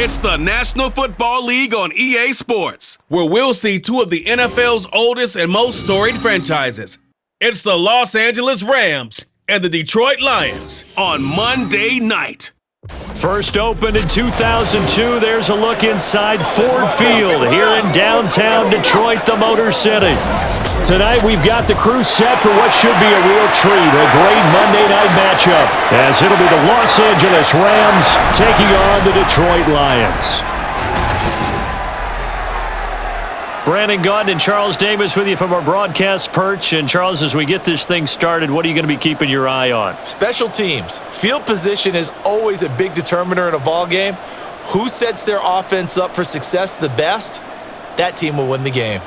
It's the National Football League on EA Sports, where we'll see two of the NFL's oldest and most storied franchises. It's the Los Angeles Rams and the Detroit Lions on Monday night. First opened in 2002, there's a look inside Ford Field here in downtown Detroit, the Motor City. Tonight we've got the crew set for what should be a real treat, a great Monday night matchup, as it'll be the Los Angeles Rams taking on the Detroit Lions. Brandon Gaudin and Charles Davis with you from our broadcast perch. And Charles, as we get this thing started, what are you going to be keeping your eye on? Special teams. Field position is always a big determiner in a ball game. Who sets their offense up for success the best? That team will win the game.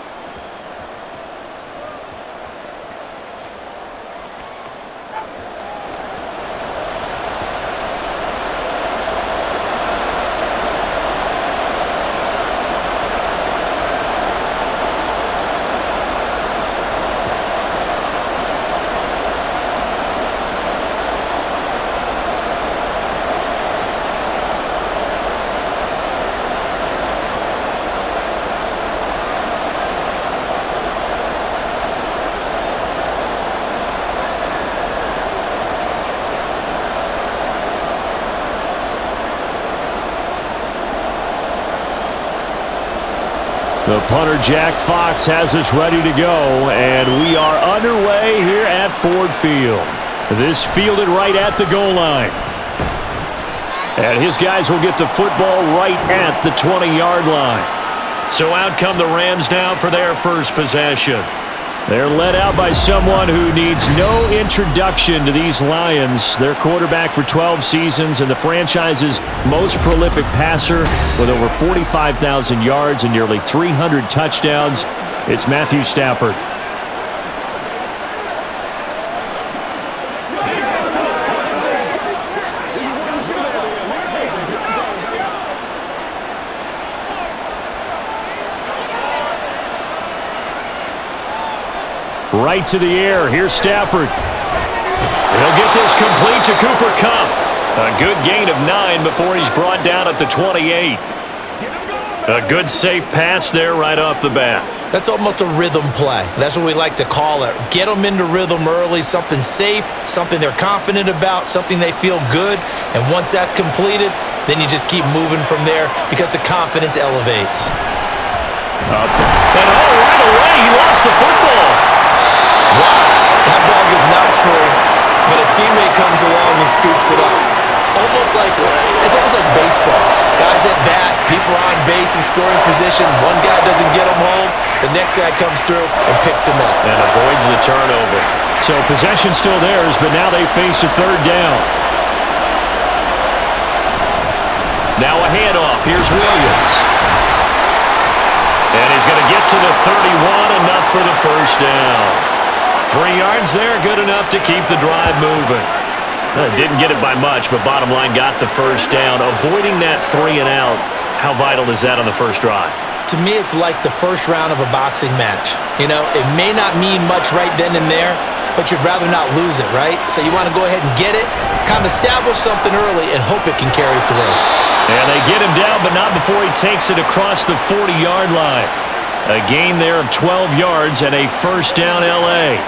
The punter, Jack Fox, has us ready to go, and we are underway here at Ford Field. This fielded right at the goal line. And his guys will get the football right at the 20-yard line. So out come the Rams now for their first possession. They're led out by someone who needs no introduction to these Lions. Their quarterback for 12 seasons and the franchise's most prolific passer with over 45,000 yards and nearly 300 touchdowns. It's Matthew Stafford. Right to the air. Here's Stafford. He'll get this complete to Cooper Kupp. A good gain of 9 before he's brought down at the 28. A good safe pass there right off the bat. That's almost a rhythm play. That's what we like to call it. Get them into rhythm early, something safe, something they're confident about, something they feel good. And once that's completed, then you just keep moving from there because the confidence elevates. And right away, he lost the football. Wow, that ball gets knocked free, but a teammate comes along and scoops it up. It's almost like baseball. Guys at bat, people are on base in scoring position. One guy doesn't get him home, the next guy comes through and picks him up. And avoids the turnover. So possession's still theirs, but now they face a third down. Now a handoff. Here's Williams. And he's going to get to the 31, enough for the first down. 3 yards there, good enough to keep the drive moving. Didn't get it by much, but bottom line, got the first down. Avoiding that 3 and out, how vital is that on the first drive? To me, it's like the first round of a boxing match. You know, it may not mean much right then and there, but you'd rather not lose it, right? So you want to go ahead and get it, kind of establish something early, and hope it can carry through. And they get him down, but not before he takes it across the 40-yard line. A gain there of 12 yards and a first down L.A.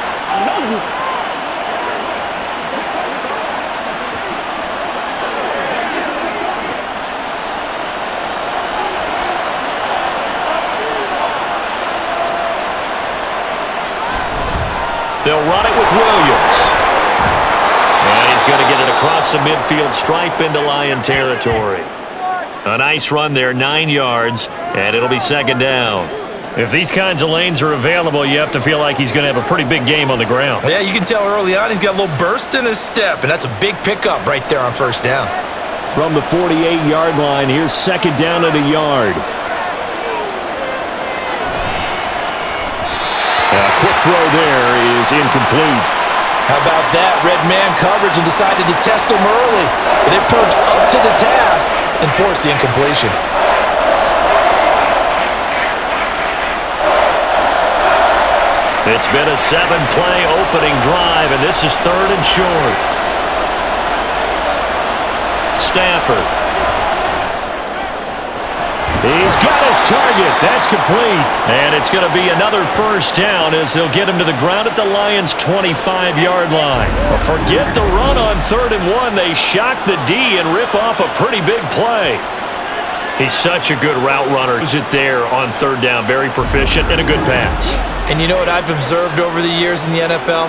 They'll run it with Williams. And he's going to get it across the midfield stripe into Lion territory. A nice run there, 9 yards, and it'll be second down. If these kinds of lanes are available, you have to feel like he's going to have a pretty big game on the ground. Yeah, you can tell early on he's got a little burst in his step, and that's a big pickup right there on first down. From the 48-yard line, here's second down at a yard. A quick throw there is incomplete. How about that? Red man coverage and decided to test him early. But it proved up to the task and forced the incompletion. It's been a 7-play opening drive, and this is third and short. Stafford. He's got his target. That's complete. And it's going to be another first down as they'll get him to the ground at the Lions' 25-yard line. But forget the run on 3rd and 1. They shock the D and rip off a pretty big play. He's such a good route runner. Is it there on 3rd down? Very proficient and a good pass. And you know what I've observed over the years in the NFL?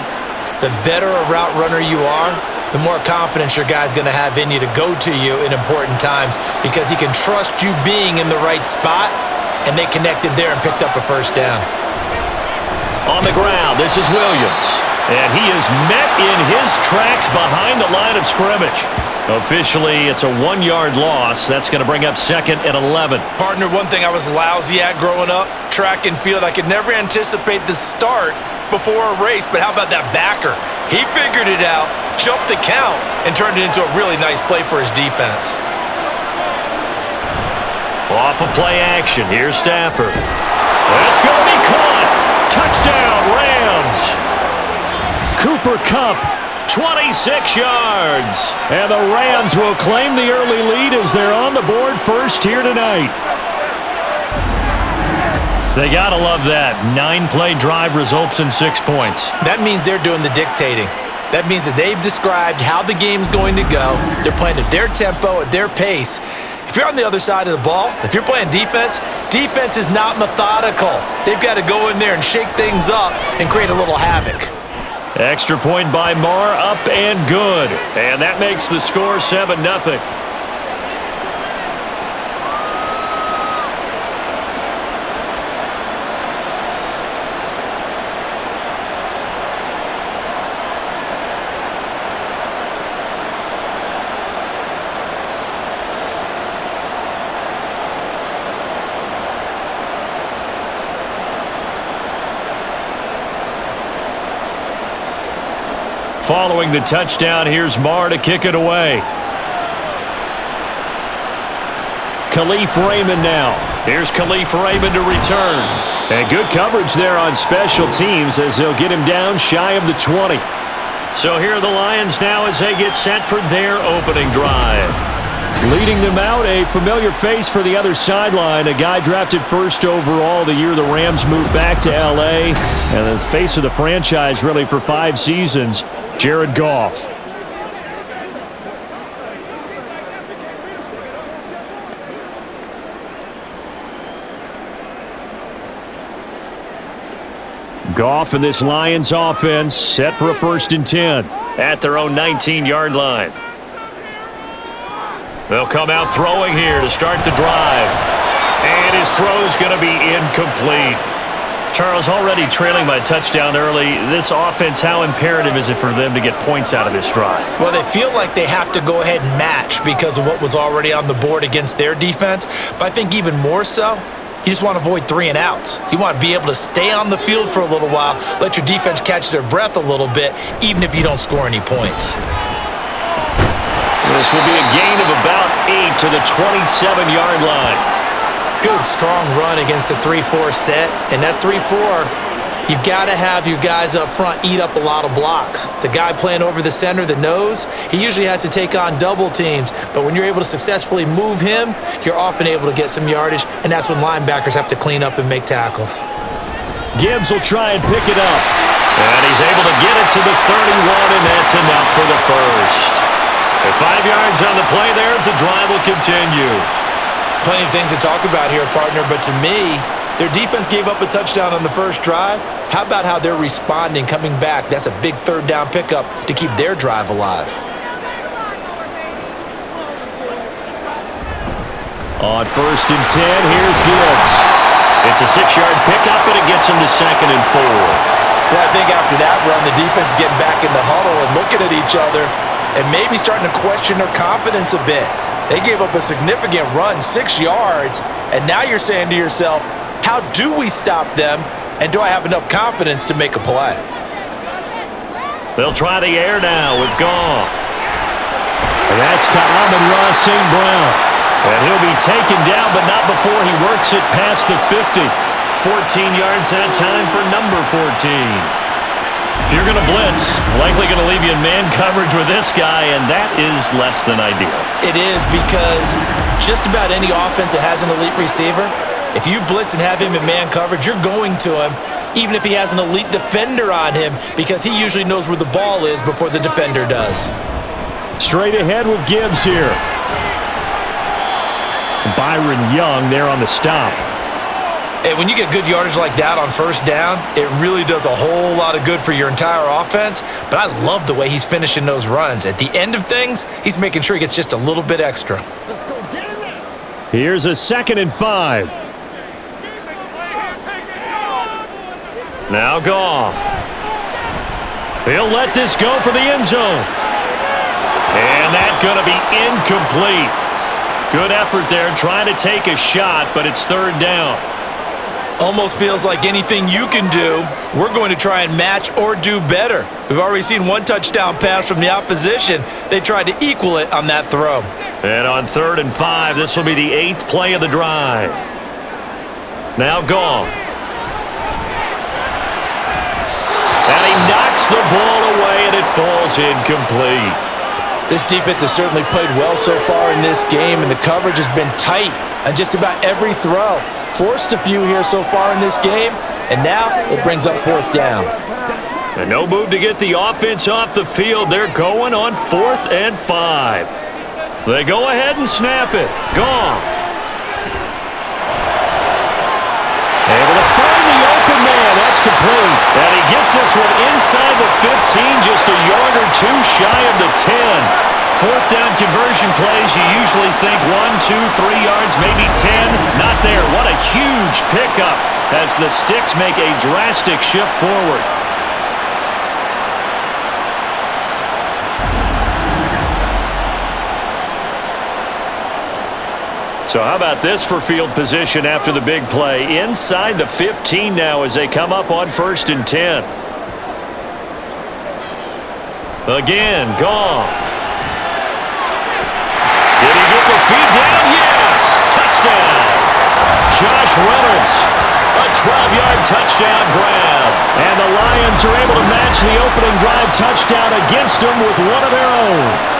The better a route runner you are, the more confidence your guy's going to have in you to go to you in important times because he can trust you being in the right spot, and they connected there and picked up a first down. On the ground, this is Williams. And he is met in his tracks behind the line of scrimmage. Officially, it's a 1-yard loss. That's going to bring up 2nd and 11. Partner, one thing I was lousy at growing up, track and field, I could never anticipate the start before a race, but how about that backer? He figured it out, jumped the count, and turned it into a really nice play for his defense. Off of play action, here's Stafford. That's going to be caught. Touchdown, Rams. Cooper Kupp, 26 yards. And the Rams will claim the early lead as they're on the board first here tonight. They got to love that. 9-play drive results in 6 points. That means they're doing the dictating. That means that they've described how the game's going to go. They're playing at their tempo, at their pace. If you're on the other side of the ball, if you're playing defense, defense is not methodical. They've got to go in there and shake things up and create a little havoc. Extra point by Marr, up and good. And that makes the score 7-0. Following the touchdown, here's Marr to kick it away. Khalif Raymond now. Here's Khalif Raymond to return. And good coverage there on special teams as they'll get him down shy of the 20. So here are the Lions now as they get set for their opening drive. Leading them out, a familiar face for the other sideline, a guy drafted 1st overall the year the Rams moved back to L.A., and the face of the franchise really for 5 seasons, Jared Goff. Goff and this Lions offense set for a 1st and 10 at their own 19-yard line. They'll come out throwing here to start the drive. And his throw is going to be incomplete. Charles, already trailing by a touchdown early. This offense, how imperative is it for them to get points out of this drive? Well, they feel like they have to go ahead and match because of what was already on the board against their defense. But I think even more so, you just want to avoid 3 and outs. You want to be able to stay on the field for a little while, let your defense catch their breath a little bit, even if you don't score any points. This will be a gain of about 8 to the 27-yard line. Good, strong run against the 3-4 set. And that 3-4, you've got to have your guys up front eat up a lot of blocks. The guy playing over the center, the nose, he usually has to take on double teams. But when you're able to successfully move him, you're often able to get some yardage, and that's when linebackers have to clean up and make tackles. Gibbs will try and pick it up. And he's able to get it to the 31, and that's enough for the first. At 5 yards on the play there, as the drive will continue. Plenty of things to talk about here, partner, but to me, their defense gave up a touchdown on the first drive. How about how they're responding, coming back? That's a big 3rd down pickup to keep their drive alive. On 1st and 10, here's Gibbs. It's a 6-yard pickup, and it gets him to 2nd and 4. Well, I think after that run, the defense is getting back in the huddle and looking at each other and maybe starting to question their confidence a bit. They gave up a significant run, 6 yards, and now you're saying to yourself, how do we stop them, and do I have enough confidence to make a play? They'll try the air now with Goff. And that's to Amon-Ra St. Brown. And he'll be taken down, but not before he works it past the 50. 14 yards that time for number 14. If you're going to blitz, likely going to leave you in man coverage with this guy, and that is less than ideal. It is, because just about any offense that has an elite receiver, if you blitz and have him in man coverage, you're going to him, even if he has an elite defender on him, because he usually knows where the ball is before the defender does. Straight ahead with Gibbs here. Byron Young there on the stop. And when you get good yardage like that on first down, it really does a whole lot of good for your entire offense. But I love the way he's finishing those runs. At the end of things, he's making sure he gets just a little bit extra. Let's go get it now. Here's a 2nd and 5. Now Goff. He'll let this go for the end zone. And that's going to be incomplete. Good effort there trying to take a shot, but it's 3rd down. Almost feels like anything you can do, we're going to try and match or do better. We've already seen one touchdown pass from the opposition. They tried to equal it on that throw. And on 3rd and 5, this will be the 8th play of the drive. Now Goff. And he knocks the ball away, and it falls incomplete. This defense has certainly played well so far in this game, and the coverage has been tight on just about every throw. Forced a few here so far in this game, and now it brings up 4th down. And no move to get the offense off the field. They're going on 4th and 5. They go ahead and snap it. Goff. Able to find the open man. That's complete. And he gets this one inside the 15, just a yard or two shy of the 10. 4th down conversion plays, you usually think 1, 2, 3 yards, maybe 10. Not there. What a huge pickup as the Sticks make a drastic shift forward. So how about this for field position after the big play? Inside the 15 now as they come up on 1st and 10. Again, Goff. Did he get the feed down? Yes! Touchdown! Josh Reynolds. A 12-yard touchdown grab. And the Lions are able to match the opening drive touchdown against them with one of their own.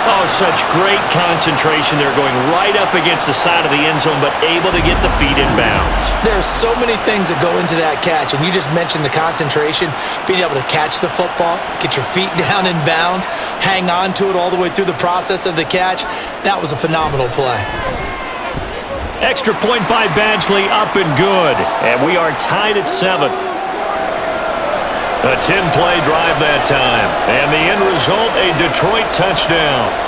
Oh, such great concentration. They're going right up against the side of the end zone, but able to get the feet in bounds. There's so many things that go into that catch, and you just mentioned the concentration, being able to catch the football, get your feet down in bounds, hang on to it all the way through the process of the catch. That was a phenomenal play. Extra point by Badgley, up and good. And we are tied at 7. A 10-play drive that time. And the end result, a Detroit touchdown.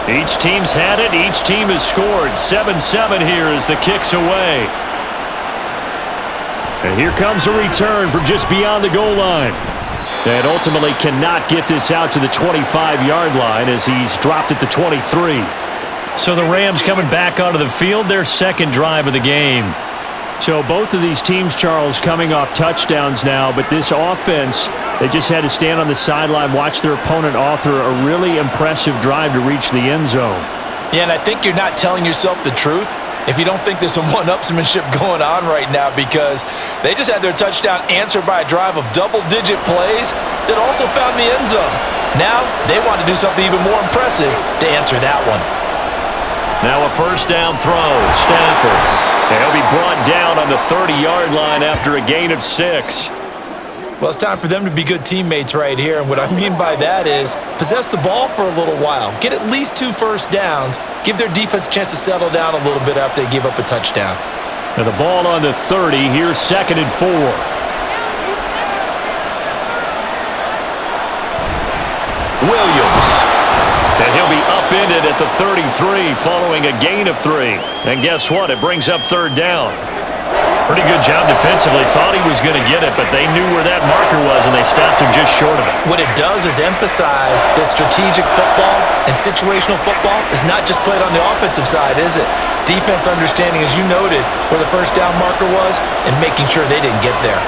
Each team's had it. Each team has scored. 7-7 here as the kick's away. And here comes a return from just beyond the goal line. And ultimately cannot get this out to the 25-yard line as he's dropped at the 23. So the Rams coming back onto the field, their 2nd drive of the game. So both of these teams, Charles, coming off touchdowns now, but this offense, they just had to stand on the sideline, watch their opponent author a really impressive drive to reach the end zone. Yeah, and I think you're not telling yourself the truth if you don't think there's some one-upsmanship going on right now, because they just had their touchdown answered by a drive of double-digit plays that also found the end zone. Now they want to do something even more impressive to answer that one. Now a 1st down throw. Stafford. And he'll be brought down on the 30-yard line after a gain of 6. Well, it's time for them to be good teammates right here. And what I mean by that is possess the ball for a little while. Get at least 2 first downs. Give their defense a chance to settle down a little bit after they give up a touchdown. And the ball on the 30. Here's 2nd and 4. Williams. And he'll be upended at the 33 following a gain of 3. And guess what? It brings up 3rd down. Pretty good job defensively. Thought he was going to get it, but they knew where that marker was, and they stopped him just short of it. What it does is emphasize that strategic football and situational football is not just played on the offensive side, is it? Defense understanding, as you noted, where the first down marker was and making sure they didn't get there.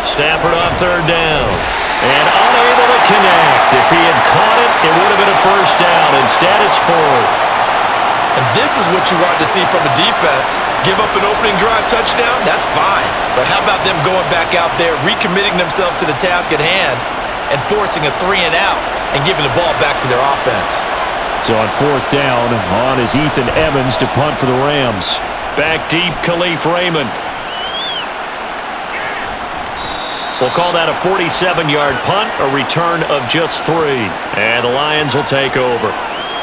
Stafford on third down and unable to connect. If he had caught it, it would have been a first down. Instead, it's fourth. And this is what you want to see from a defense. Give up an opening drive touchdown, that's fine. But how about them going back out there, recommitting themselves to the task at hand, and forcing a 3-and-out and giving the ball back to their offense? So on fourth down, on is Ethan Evans to punt for the Rams. Back deep, Khalif Raymond. We'll call that a 47-yard punt, a return of just 3. And the Lions will take over.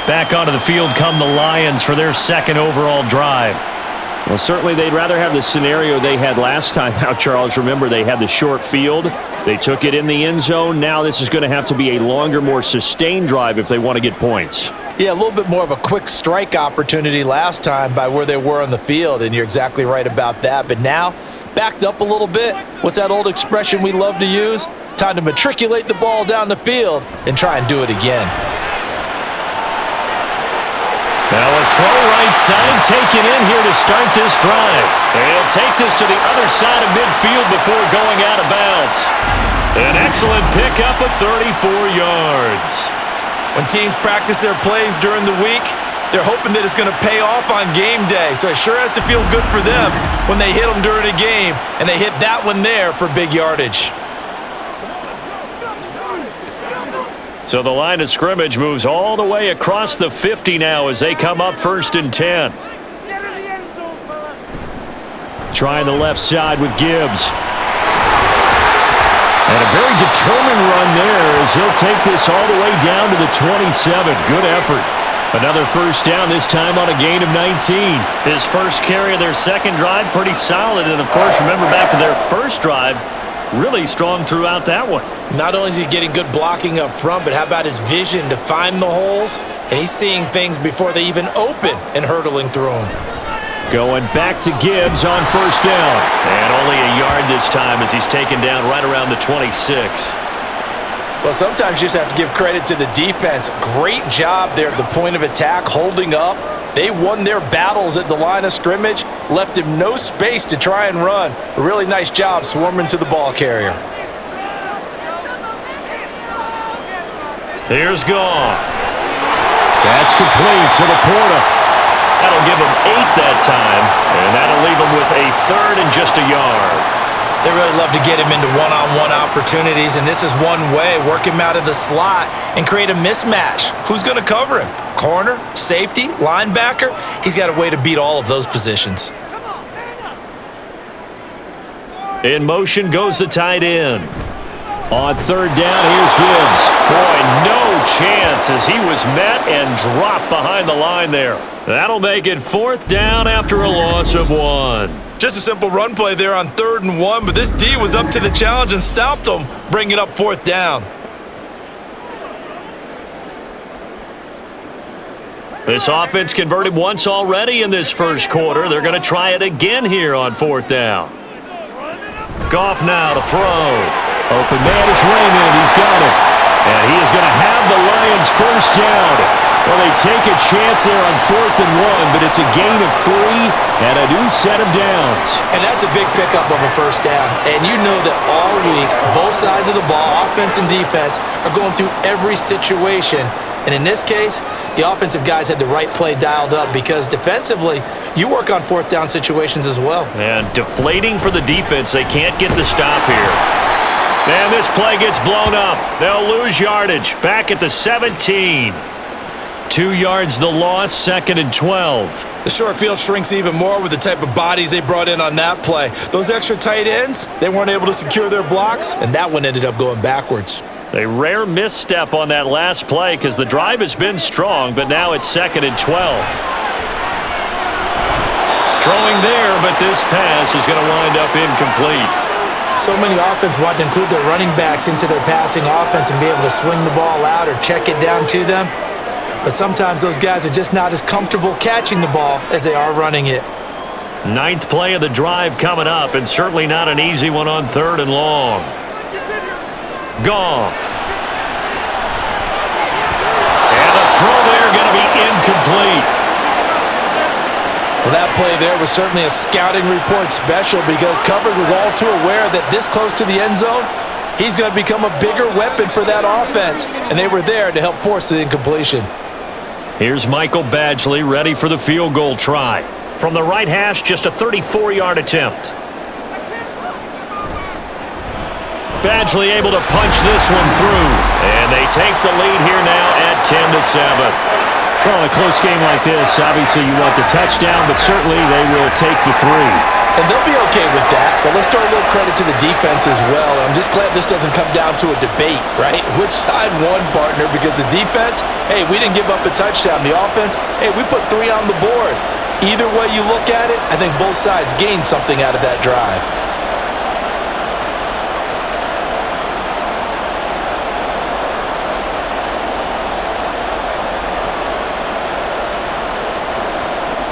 Back onto the field come the Lions for their second overall drive. Well, certainly they'd rather have the scenario they had last time out, Charles. Remember, they had the short field. They took it in the end zone. Now this is going to have to be a longer, more sustained drive if they want to get points. Yeah, a little bit more of a quick strike opportunity last time by where they were on the field, and you're exactly right about that. But now, backed up a little bit. What's that old expression we love to use? Time to matriculate the ball down the field and try and do it again. Now a throw right side taken in here to start this drive. He'll take this to the other side of midfield before going out of bounds. An excellent pickup of 34 yards. When teams practice their plays during the week, they're hoping that it's going to pay off on game day. So it sure has to feel good for them when they hit them during a game, and they hit that one there for big yardage. So the line of scrimmage moves all the way across the 50 now as they come up 1st and 10. Trying the left side with Gibbs. And a very determined run there as he'll take this all the way down to the 27. Good effort. Another first down, this time on a gain of 19. His first carry of their second drive, pretty solid. And, of course, remember back to their first drive, really strong throughout that one. Not only is he getting good blocking up front, but how about his vision to find the holes? And he's seeing things before they even open and hurtling through them. Going back to Gibbs on first down. And only a yard this time as he's taken down right around the 26. Well, sometimes you just have to give credit to the defense. Great job there at the point of attack, holding up. They won their battles at the line of scrimmage, left him no space to try and run. A really nice job swarming to the ball carrier. Here's Goff. That's complete to Laporta. That'll give him 8 that time, and that'll leave him with a third and just a yard. They really love to get him into one-on-one opportunities, and this is one way. Work him out of the slot and create a mismatch. Who's going to cover him? Corner, safety, linebacker? He's got a way to beat all of those positions. In motion goes the tight end. On third down, here's Gibbs. Boy, no chance as he was met and dropped behind the line there. That'll make it 4th down after a loss of 1. Just a simple run play there on 3rd and 1, but this D was up to the challenge and stopped them, bringing up 4th down. This offense converted once already in this first quarter. They're going to try it again here on 4th down. Goff now to throw. Open man is Raymond. He's got it. And he is going to have the Lions first down. Well, they take a chance there on 4th and 1, but it's a gain of 3 and a new set of downs. And that's a big pickup of a first down. And you know that all week, both sides of the ball, offense and defense, are going through every situation. And in this case, the offensive guys had the right play dialed up because defensively, you work on 4th down situations as well. And deflating for the defense. They can't get the stop here. And this play gets blown up. They'll lose yardage. Back at the 17. 2 yards the loss, 2nd and 12. The short field shrinks even more with the type of bodies they brought in on that play. Those extra tight ends, they weren't able to secure their blocks, and that one ended up going backwards. A rare misstep on that last play because the drive has been strong, but now it's 2nd and 12. Throwing there, but this pass is going to wind up incomplete. So many offense want to include their running backs into their passing offense and be able to swing the ball out or check it down to them. But sometimes those guys are just not as comfortable catching the ball as they are running it. Ninth play of the drive coming up, and certainly not an easy one on 3rd and long. Goff. And the throw there going to be incomplete. Well, that play there was certainly a scouting report special because coverage was all too aware that this close to the end zone, he's going to become a bigger weapon for that offense, and they were there to help force the incompletion. Here's Michael Badgley ready for the field goal try. From the right hash, just a 34-yard attempt. Badgley able to punch this one through, and they take the lead here now at 10-7. Well, in a close game like this, obviously you want the touchdown, but certainly they will take the 3. And they'll be okay with that, but let's throw a little credit to the defense as well. I'm just glad this doesn't come down to a debate, right? Which side won, partner? Because the defense, hey, we didn't give up a touchdown. The offense, hey, we put 3 on the board. Either way you look at it, I think both sides gained something out of that drive.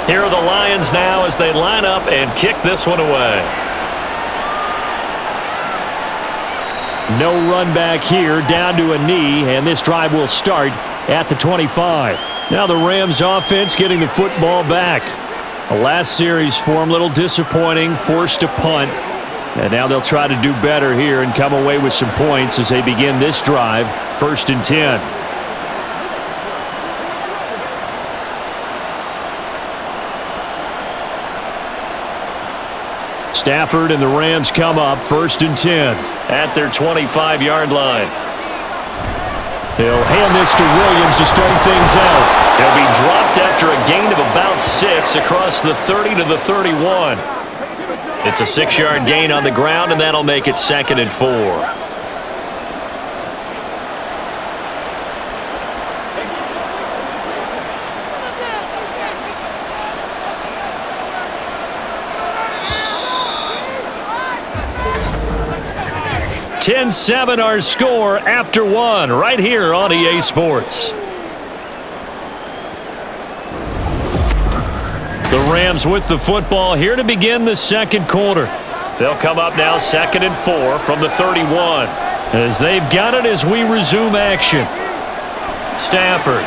Here are the Lions now as they line up and kick this one away. No run back here, down to a knee, and this drive will start at the 25. Now the Rams offense getting the football back. The last series for them, a little disappointing, forced a punt. And now they'll try to do better here and come away with some points as they begin this drive, 1st and 10. Stafford and the Rams come up, 1st and 10. At their 25-yard line. They'll hand this to Williams to start things out. He'll be dropped after a gain of about 6 across the 30 to the 31. It's a 6-yard gain on the ground, and that'll make it 2nd and 4. $10-7 our score after 1 right here on EA Sports. The Rams with the football here to begin the 2nd quarter. They'll come up now 2nd and 4 from the 31. As they've got it as we resume action. Stafford.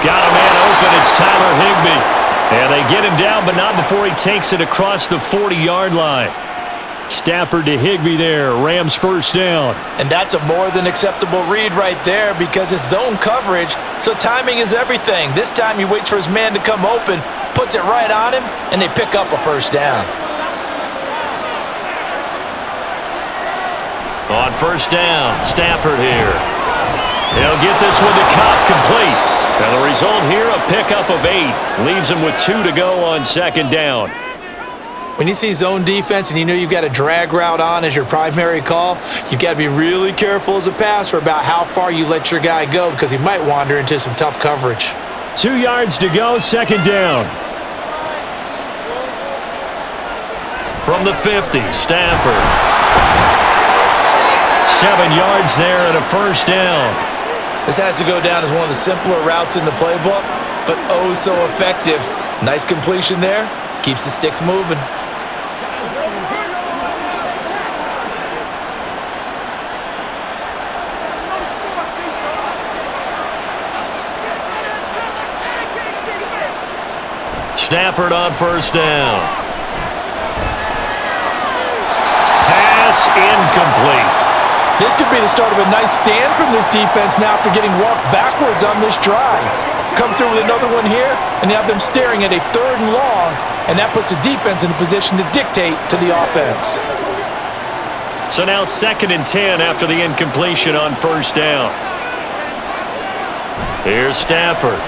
Got a man open. It's Tyler Higbee. And they get him down, but not before he takes it across the 40-yard line. Stafford to Higbee there. Rams 1st down. And that's a more than acceptable read right there because it's zone coverage, so timing is everything. This time he waits for his man to come open, puts it right on him, and they pick up a 1st down. On 1st down, Stafford here. He'll get this one to Cobb complete. And the result here, a pickup of 8. Leaves him with 2 to go on 2nd down. When you see zone defense and you know you've got a drag route on as your primary call, you've got to be really careful as a passer about how far you let your guy go because he might wander into some tough coverage. 2 yards to go, 2nd down. From the 50, Stafford. 7 yards there and a 1st down. This has to go down as one of the simpler routes in the playbook, but oh so effective. Nice completion there. Keeps the sticks moving. Stafford on 1st down. Pass incomplete. This could be the start of a nice stand from this defense now after getting walked backwards on this drive. Come through with another one here, and you have them staring at a 3rd and long, and that puts the defense in a position to dictate to the offense. So now 2nd and 10 after the incompletion on 1st down. Here's Stafford.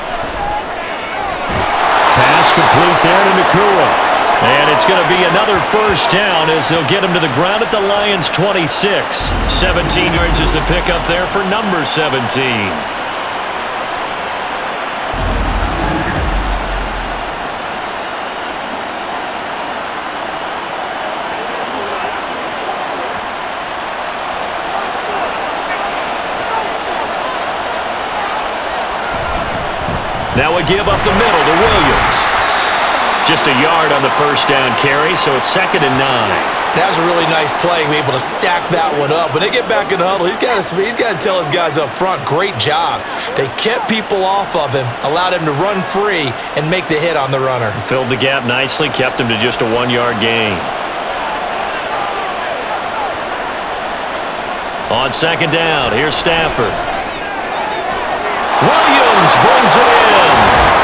Pass complete there to Nakua. And it's going to be another 1st down as they'll get him to the ground at the Lions' 26. 17 yards is the pickup there for number 17. Now we give up the middle to Williams. Just a yard on the first down carry, so it's 2nd and 9. That was a really nice play, be able to stack that one up. When they get back in the huddle, he's got to tell his guys up front, great job. They kept people off of him, allowed him to run free and make the hit on the runner. Filled the gap nicely, kept him to just a 1-yard gain. On 2nd down, here's Stafford. Williams brings it in.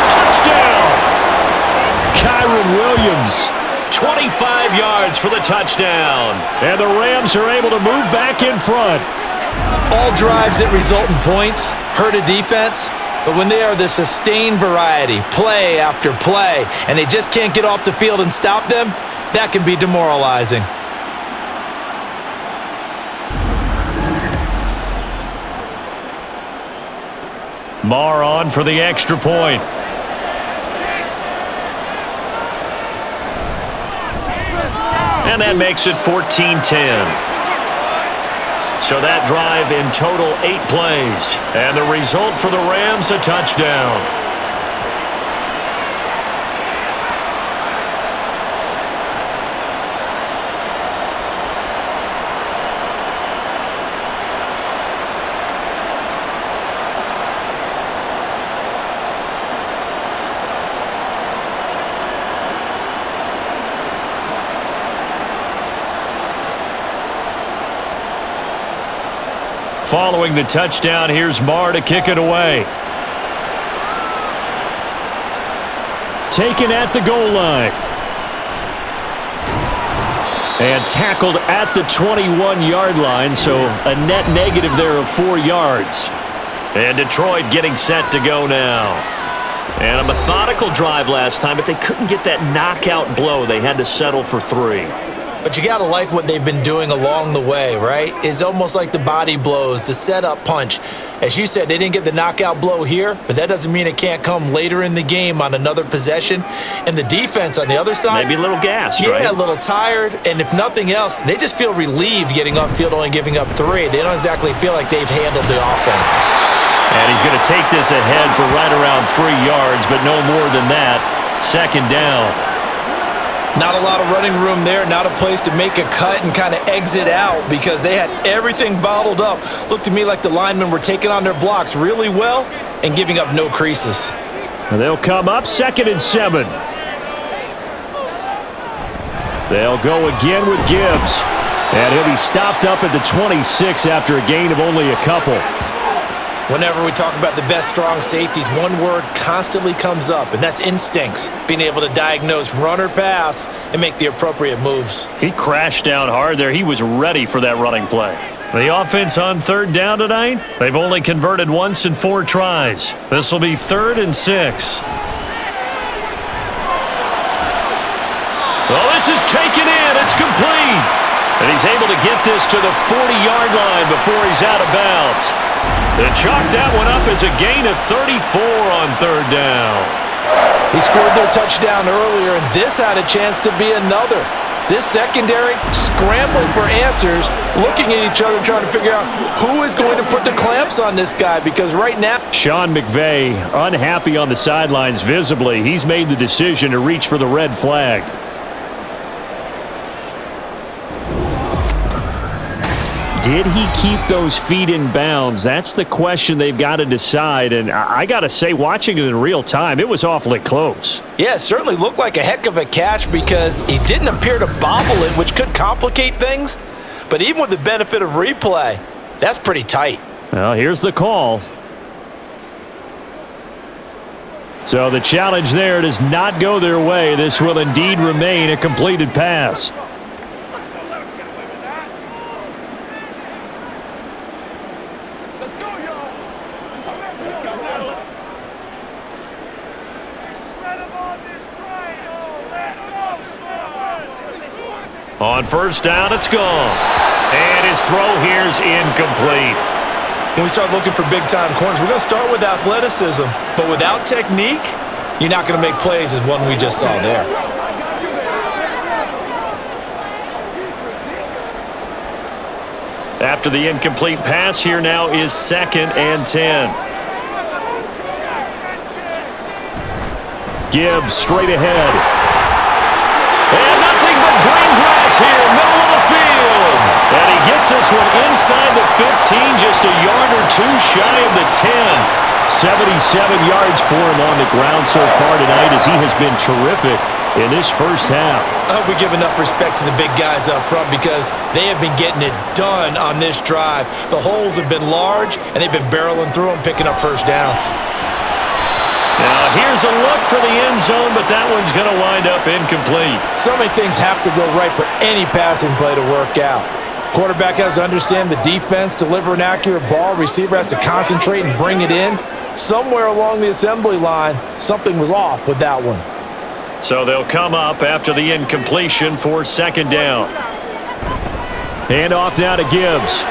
Touchdown! Kyron Williams, 25 yards for the touchdown. And the Rams are able to move back in front. All drives that result in points hurt a defense, but when they are the sustained variety, play after play, and they just can't get off the field and stop them, that can be demoralizing. Marr on for the extra point. And that makes it 14-10. So that drive in total 8 plays. And the result for the Rams, a touchdown. Following the touchdown, here's Marr to kick it away. Taken at the goal line. And tackled at the 21-yard line, so a net negative there of 4 yards. And Detroit getting set to go now. And a methodical drive last time, but they couldn't get that knockout blow. They had to settle for 3. But you got to like what they've been doing along the way, right? It's almost like the body blows, the setup punch. As you said, they didn't get the knockout blow here, but that doesn't mean it can't come later in the game on another possession. And the defense on the other side, maybe a little gassed, right? Yeah, a little tired. And if nothing else, they just feel relieved getting upfield, only giving up 3. They don't exactly feel like they've handled the offense. And he's going to take this ahead for right around 3 yards, but no more than that. 2nd down. Not a lot of running room there, not a place to make a cut and kind of exit out because they had everything bottled up. Looked to me like the linemen were taking on their blocks really well and giving up no creases. And they'll come up 2nd and 7. They'll go again with Gibbs. And he'll be stopped up at the 26 after a gain of only a couple. Whenever we talk about the best strong safeties, one word constantly comes up, and that's instincts. Being able to diagnose run or pass and make the appropriate moves. He crashed down hard there. He was ready for that running play. The offense on 3rd down tonight, they've only converted once in 4 tries. This will be 3rd and 6. Well, this is taken in. It's complete. And he's able to get this to the 40-yard line before he's out of bounds. They chalk that one up as a gain of 34 on 3rd down. He scored their touchdown earlier, and this had a chance to be another. This secondary scrambling for answers, looking at each other, trying to figure out who is going to put the clamps on this guy, because right now Sean McVay unhappy on the sidelines visibly. He's made the decision to reach for the red flag. Did he keep those feet in bounds? That's the question they've got to decide. And I got to say, watching it in real time, it was awfully close. Yeah, it certainly looked like a heck of a catch because he didn't appear to bobble it, which could complicate things. But even with the benefit of replay, that's pretty tight. Well, here's the call. So the challenge there does not go their way. This will indeed remain a completed pass. On 1st down, it's gone. And his throw here's incomplete. When we start looking for big-time corners, we're going to start with athleticism. But without technique, you're not going to make plays as one we just saw there. After the incomplete pass, here now is 2nd and 10. Gibbs straight ahead. And nothing but green grass here, middle of the field. And he gets this one inside the 15, just a yard or two shy of the 10. 77 yards for him on the ground so far tonight as he has been terrific in this first half. I hope we give enough respect to the big guys up front because they have been getting it done on this drive. The holes have been large, and they've been barreling through them, picking up first downs. Now, here's a look for the end zone, but that one's going to wind up incomplete. So many things have to go right for any passing play to work out. Quarterback has to understand the defense, deliver an accurate ball. Receiver has to concentrate and bring it in. Somewhere along the assembly line, something was off with that one. So they'll come up after the incompletion for second down. Hand off now to Gibbs.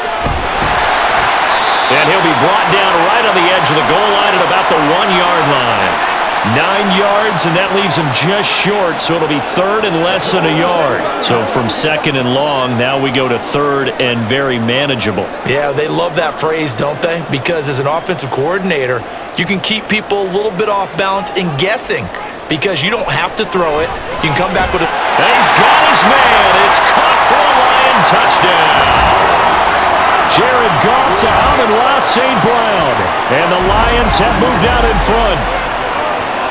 And he'll be brought down right on the edge of the goal line at about the 1-yard line. 9 yards, and that leaves him just short, so it'll be third and less than a yard. So from second and long, now we go to third and very manageable. Yeah, they love that phrase, don't they? Because as an offensive coordinator, you can keep people a little bit off balance and guessing because you don't have to throw it. You can come back with a... He's got his man. It's caught for a Lion touchdown. Jared Goff to Amon-Ra St. Brown. And the Lions have moved out in front.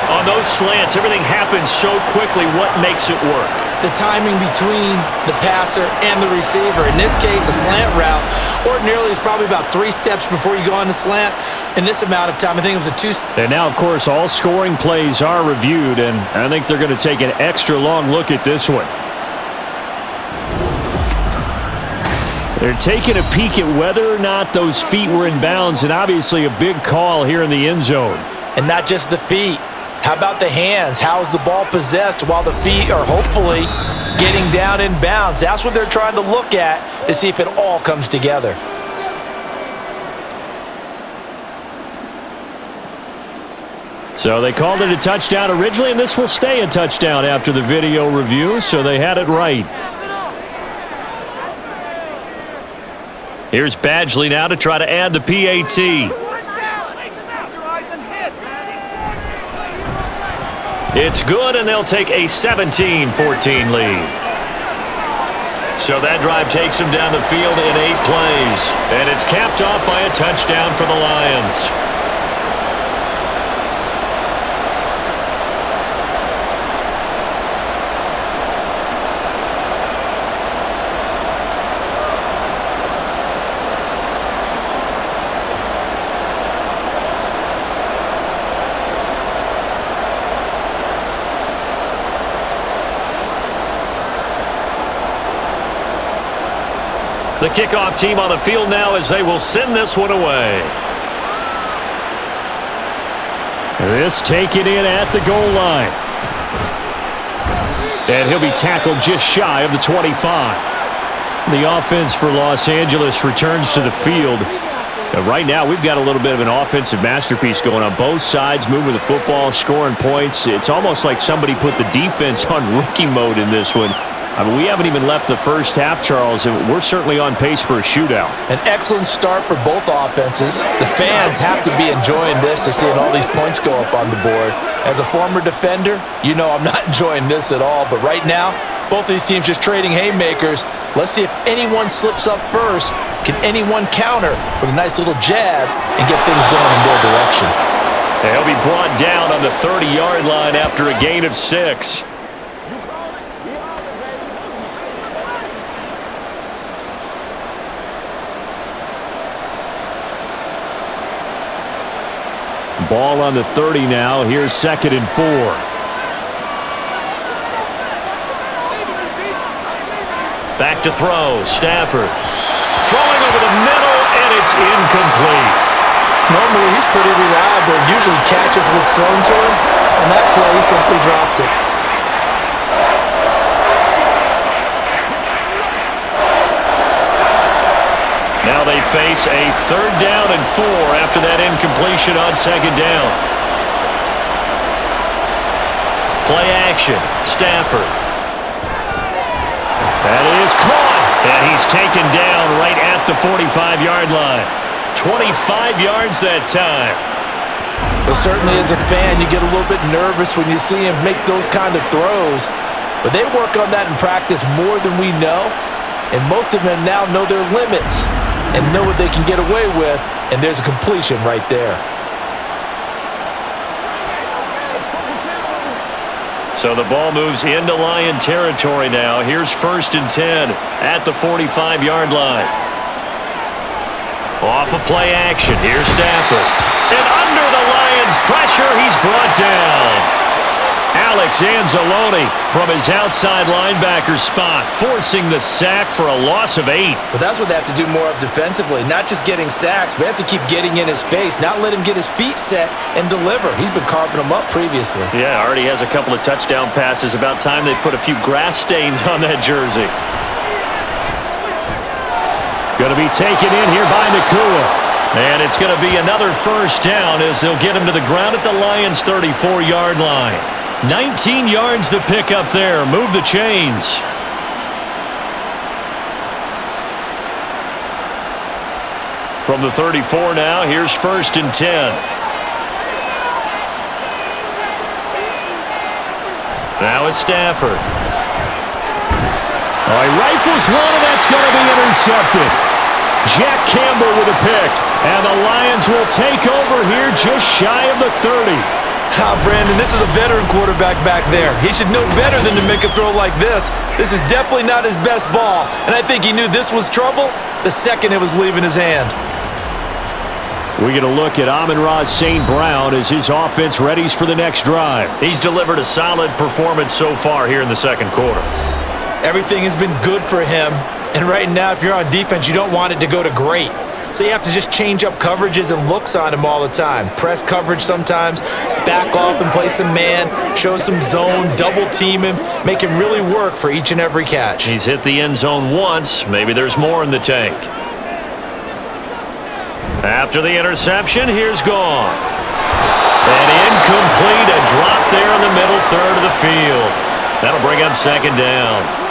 On those slants, everything happens so quickly. What makes it work? The timing between the passer and the receiver. In this case, a slant route ordinarily is probably about 3 steps before you go on the slant. In this amount of time, I think it was a 2. And now, of course, all scoring plays are reviewed, and I think they're going to take an extra long look at this one. They're taking a peek at whether or not those feet were in bounds, and obviously a big call here in the end zone. And not just the feet. How about the hands? How is the ball possessed while the feet are hopefully getting down in bounds? That's what they're trying to look at to see if it all comes together. So they called it a touchdown originally, and this will stay a touchdown after the video review, so they had it right. Here's Badgley now to try to add the PAT. It's good, and they'll take a 17-14 lead. So that drive takes them down the field in 8 plays, and it's capped off by a touchdown for the Lions. The kickoff team on the field now as they will send this one away. This taken in at the goal line. And he'll be tackled just shy of the 25. The offense for Los Angeles returns to the field. And right now, we've got a little bit of an offensive masterpiece going on both sides, moving the football, scoring points. It's almost like somebody put the defense on rookie mode in this one. I mean, we haven't even left the first half, Charles, and we're certainly on pace for a shootout. An excellent start for both offenses. The fans have to be enjoying this to seeing all these points go up on the board. As a former defender, you know I'm not enjoying this at all, but right now, both these teams just trading haymakers. Let's see if anyone slips up first. Can anyone counter with a nice little jab and get things going in their direction? They'll be brought down on the 30-yard line after a gain of 6. Ball on the 30 now. Here's 2nd and 4. Back to throw. Stafford. Throwing over the middle, and it's incomplete. Normally, he's pretty reliable. Usually catches what's thrown to him. On that play, he simply dropped it. Now they face a 3rd down and 4 after that incompletion on 2nd down. Play action. Stafford. That is caught. And he's taken down right at the 45-yard line. 25 yards that time. Well, certainly as a fan, you get a little bit nervous when you see him make those kind of throws. But they work on that in practice more than we know, and most of them now know their limits and know what they can get away with, and there's a completion right there. So the ball moves into Lion territory now. Here's 1st and 10 at the 45-yard line. Off of play action. Here's Stafford. And under the Lions' pressure, he's brought down. Alex Anzalone from his outside linebacker spot, forcing the sack for a loss of 8. But that's what they have to do more of defensively, not just getting sacks, but they have to keep getting in his face, not let him get his feet set and deliver. He's been carving them up previously. Yeah, already has a couple of touchdown passes. About time they put a few grass stains on that jersey. Going to be taken in here by Nakua. And it's going to be another 1st down as they'll get him to the ground at the Lions' 34-yard line. 19 yards to pick up there. Move the chains. From the 34 now, here's 1st and 10. Now it's Stafford. Oh, he rifles one, and that's going to be intercepted. Jack Campbell with a pick, and the Lions will take over here just shy of the 30. Brandon, this is a veteran quarterback back there. He should know better than to make a throw like this. This is definitely not his best ball, and I think he knew this was trouble the second it was leaving his hand. We get a look at Amon-Ra St. Brown as his offense readies for the next drive. He's delivered a solid performance so far here in the second quarter. Everything has been good for him, and right now if you're on defense, you don't want it to go to great. So you have to just change up coverages and looks on him all the time. Press coverage sometimes, back off and play some man, show some zone, double team him, make him really work for each and every catch. He's hit the end zone once. Maybe there's more in the tank. After the interception, here's Goff. And incomplete, a drop there in the middle third of the field. That'll bring up 2nd down.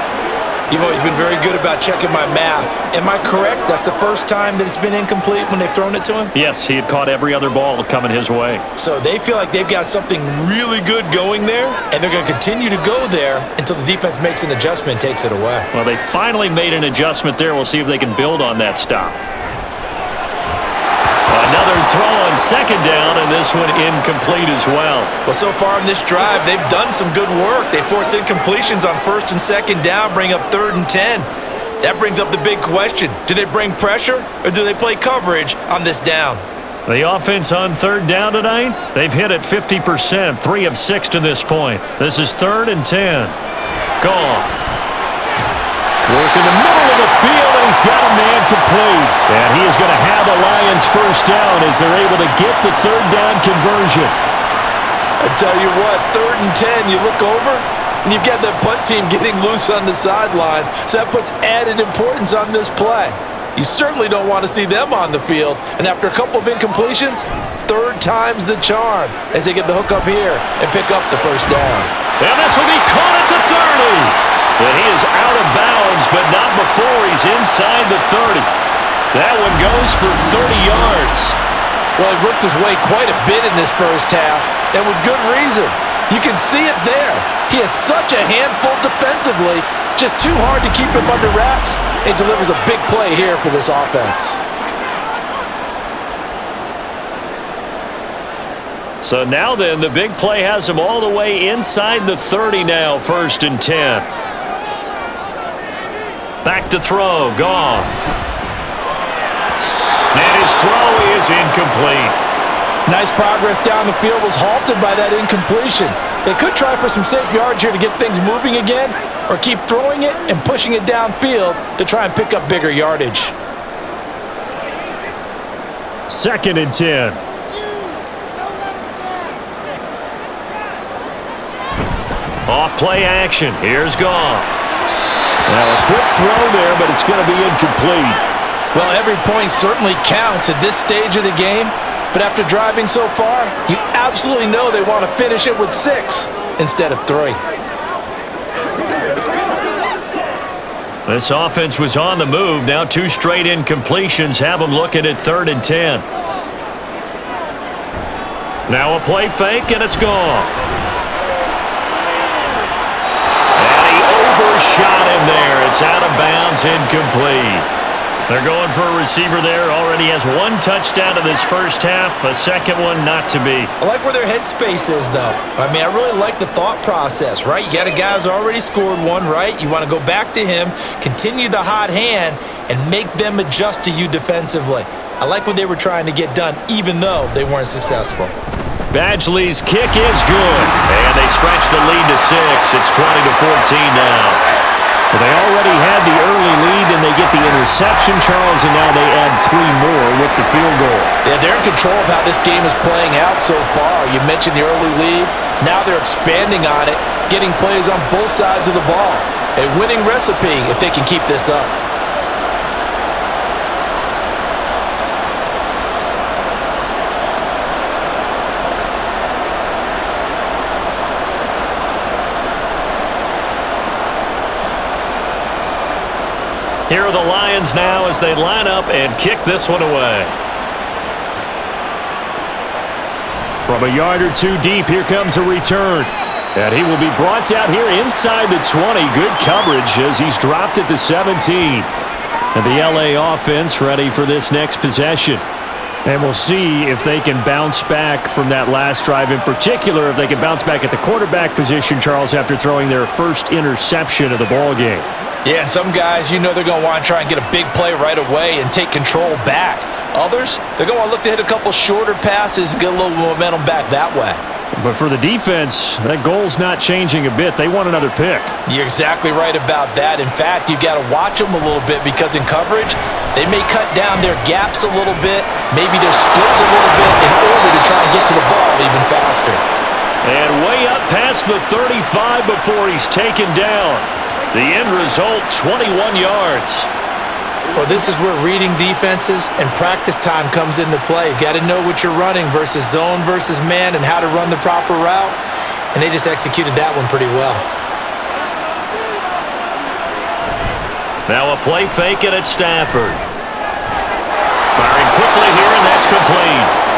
You've always been very good about checking my math. Am I correct? That's the first time that it's been incomplete when they've thrown it to him? Yes, he had caught every other ball coming his way. So they feel like they've got something really good going there, and they're going to continue to go there until the defense makes an adjustment and takes it away. Well, they finally made an adjustment there. We'll see if they can build on that stop. Another throw on 2nd down, and this one incomplete as well. Well, so far in this drive, they've done some good work. They forced incompletions on 1st and 2nd down, bring up 3rd and 10. That brings up the big question. Do they bring pressure, or do they play coverage on this down? The offense on 3rd down tonight, they've hit it 50%, 3 of 6 to this point. This is 3rd and 10. Gone. Work in the middle of the field, and he's got a man complete. And he is going to have the Lions 1st down as they're able to get the 3rd down conversion. I tell you what, 3rd and 10, you look over, and you've got that punt team getting loose on the sideline, so that puts added importance on this play. You certainly don't want to see them on the field, and after a couple of incompletions, 3rd time's the charm as they get the hook up here and pick up the 1st down. And this will be caught at the 30. And he is out of bounds, but not before he's inside the 30. That one goes for 30 yards. Well, he worked his way quite a bit in this first half, and with good reason. You can see it there. He has such a handful defensively, just too hard to keep him under wraps, and delivers a big play here for this offense. So now then, the big play has him all the way inside the 30 now, 1st and 10. Back to throw, Goff. And his throw is incomplete. Nice progress down the field was halted by that incompletion. They could try for some safe yards here to get things moving again, or keep throwing it and pushing it downfield to try and pick up bigger yardage. 2nd and 10. Off play action. Here's Goff. Now a quick throw there, but it's going to be incomplete. Well, every point certainly counts at this stage of the game, but after driving so far, you absolutely know they want to finish it with 6 instead of 3. This offense was on the move. Now 2 straight incompletions have them looking at 3rd and 10. Now a play fake, and it's Goff. It's out of bounds, incomplete. They're going for a receiver there. Already has one touchdown in this first half. A second one not to be. I like where their headspace is, though. I mean, I really like the thought process, right? You got a guy who's already scored one, right? You want to go back to him, continue the hot hand, and make them adjust to you defensively. I like what they were trying to get done, even though they weren't successful. Badgley's kick is good. And they stretch the lead to 6. It's 20-14 now. Well, they already had the early lead, and they get the interception, Charles, and now they add 3 more with the field goal. Yeah, they're in control of how this game is playing out so far. You mentioned the early lead. Now they're expanding on it, getting plays on both sides of the ball. A winning recipe if they can keep this up. Here are the Lions now as they line up and kick this one away. From a yard or two deep, here comes a return. And he will be brought down here inside the 20. Good coverage as he's dropped at the 17. And the LA offense ready for this next possession. And we'll see if they can bounce back from that last drive. In particular, if they can bounce back at the quarterback position, Charles, after throwing their first interception of the ball game. Yeah, and some guys, you know they're going to want to try and get a big play right away and take control back. Others, they're going to want to look to hit a couple shorter passes and get a little momentum back that way. But for the defense, that goal's not changing a bit. They want another pick. You're exactly right about that. In fact, you've got to watch them a little bit because in coverage, they may cut down their gaps a little bit, maybe their splits a little bit in order to try and get to the ball even faster. And way up past the 35 before he's taken down. The end result, 21 yards. Well, this is where reading defenses and practice time comes into play. You've got to know what you're running versus zone versus man and how to run the proper route. And they just executed that one pretty well. Now a play fake it at Stafford. Firing quickly here, and that's complete.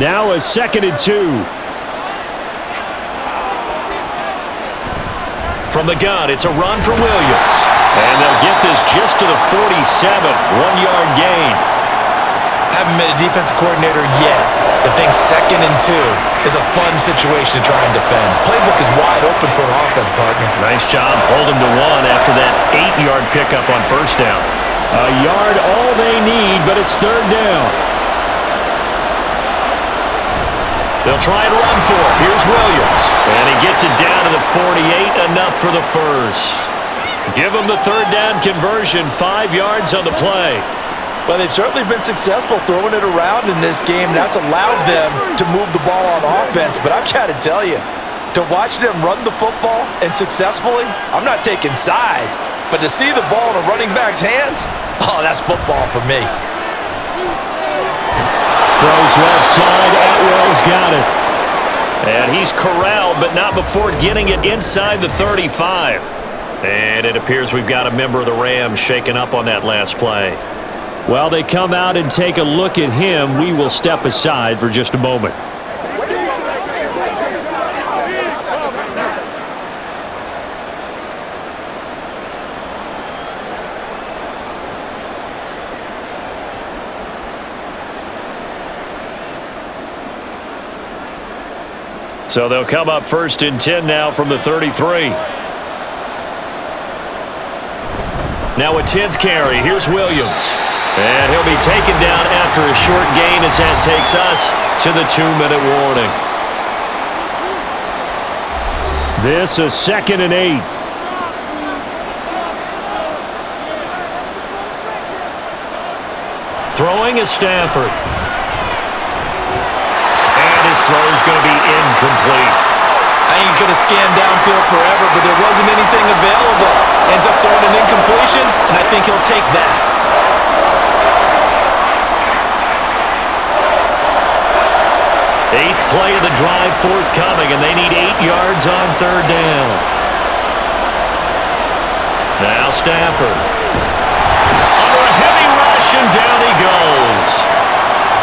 Now a 2nd and 2. From the gun, it's a run for Williams. And they'll get this just to the 47, 1-yard gain. Haven't met a defensive coordinator yet that thinks 2nd and 2 is a fun situation to try and defend. Playbook is wide open for an offense, partner. Nice job holding to 1 after that 8-yard pickup on first down. A yard all they need, but it's 3rd down. They'll try and run for it. Here's Williams. And he gets it down to the 48, enough for the first. Give him the 3rd down conversion, 5 yards on the play. Well, they've certainly been successful throwing it around in this game. That's allowed them to move the ball on offense. But I've got to tell you, to watch them run the football and successfully, I'm not taking sides. But to see the ball in a running back's hands, oh, that's football for me. Throws left side. Atwell's got it. And he's corralled, but not before getting it inside the 35. And it appears we've got a member of the Rams shaken up on that last play. While they come out and take a look at him, we will step aside for just a moment. So they'll come up 1st and 10 now from the 33. Now a 10th carry. Here's Williams. And he'll be taken down after a short gain as that takes us to the 2-minute warning. This is 2nd and 8. Throwing is Stafford. His throw is going to be incomplete. I think he could have scanned downfield forever, but there wasn't anything available. Ends up throwing an incompletion, and I think he'll take that. Eighth play of the drive forthcoming, and they need 8 yards on 3rd down. Now Stafford. motion, down he goes.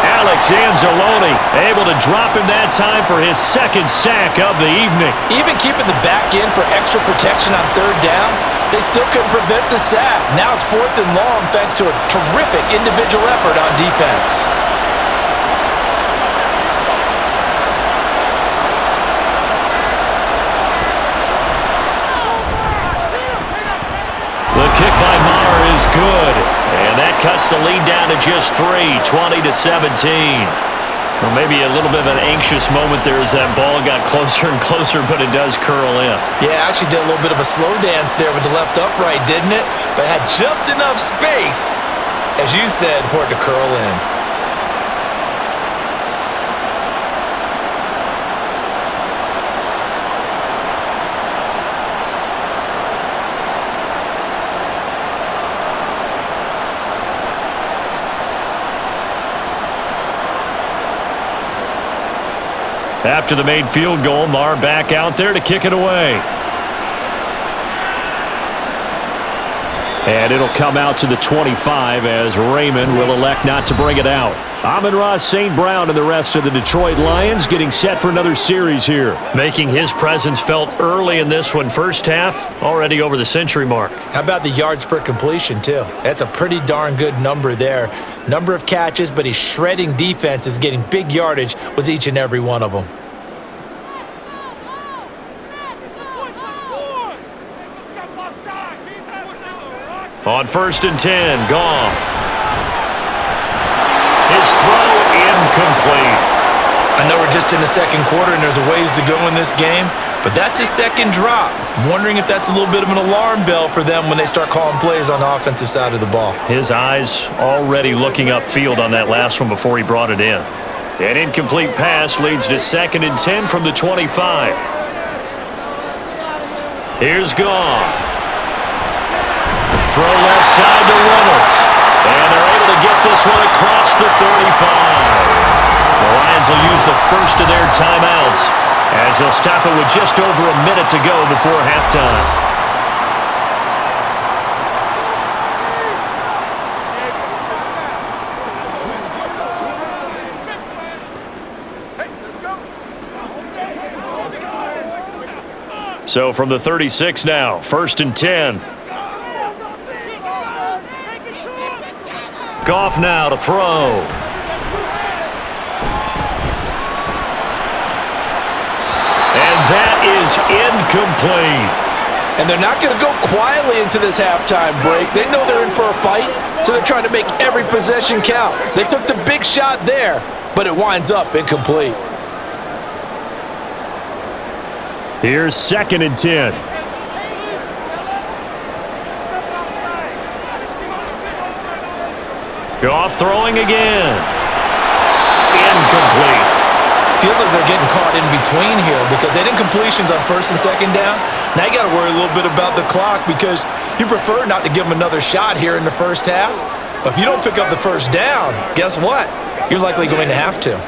Alex Anzalone able to drop him that time for his second sack of the evening. Even keeping the back end for extra protection on third down, they still couldn't prevent the sack. Now it's 4th and long thanks to a terrific individual effort on defense. The kick by Maher is good, and that cuts the lead down to just 3, 20-17. Or maybe a little bit of an anxious moment there as that ball got closer and closer, but it does curl in. Yeah, actually did a little bit of a slow dance there with the left upright, didn't it? But had just enough space, as you said, for it to curl in. After the made field goal, Maher back out there to kick it away. And it'll come out to the 25 as Raymond will elect not to bring it out. Amon-Ra St. Brown and the rest of the Detroit Lions getting set for another series here. Making his presence felt early in this one. First half, already over the century mark. How about the yards per completion, too? That's a pretty darn good number there. Number of catches, but he's shredding defenses, getting big yardage with each and every one of them. On 1st and 10, Goff. His throw incomplete. I know we're just in the second quarter and there's a ways to go in this game, but that's his second drop. I'm wondering if that's a little bit of an alarm bell for them when they start calling plays on the offensive side of the ball. His eyes already looking upfield on that last one before he brought it in. An incomplete pass leads to 2nd and 10 from the 25. Here's Goff. Throw left side to Reynolds. And they're able to get this one across the 35. The Lions will use the first of their timeouts as they'll stop it with just over a minute to go before halftime. So from the 36 now, 1st and 10. Goff now to throw. And that is incomplete. And they're not going to go quietly into this halftime break. They know they're in for a fight, so they're trying to make every possession count. They took the big shot there, but it winds up incomplete. Here's 2nd and 10. Goff throwing again. Incomplete. Feels like they're getting caught in between here because they didn't completions on 1st and 2nd down. Now you got to worry a little bit about the clock because you prefer not to give them another shot here in the first half. But if you don't pick up the first down, guess what? You're likely going to have to.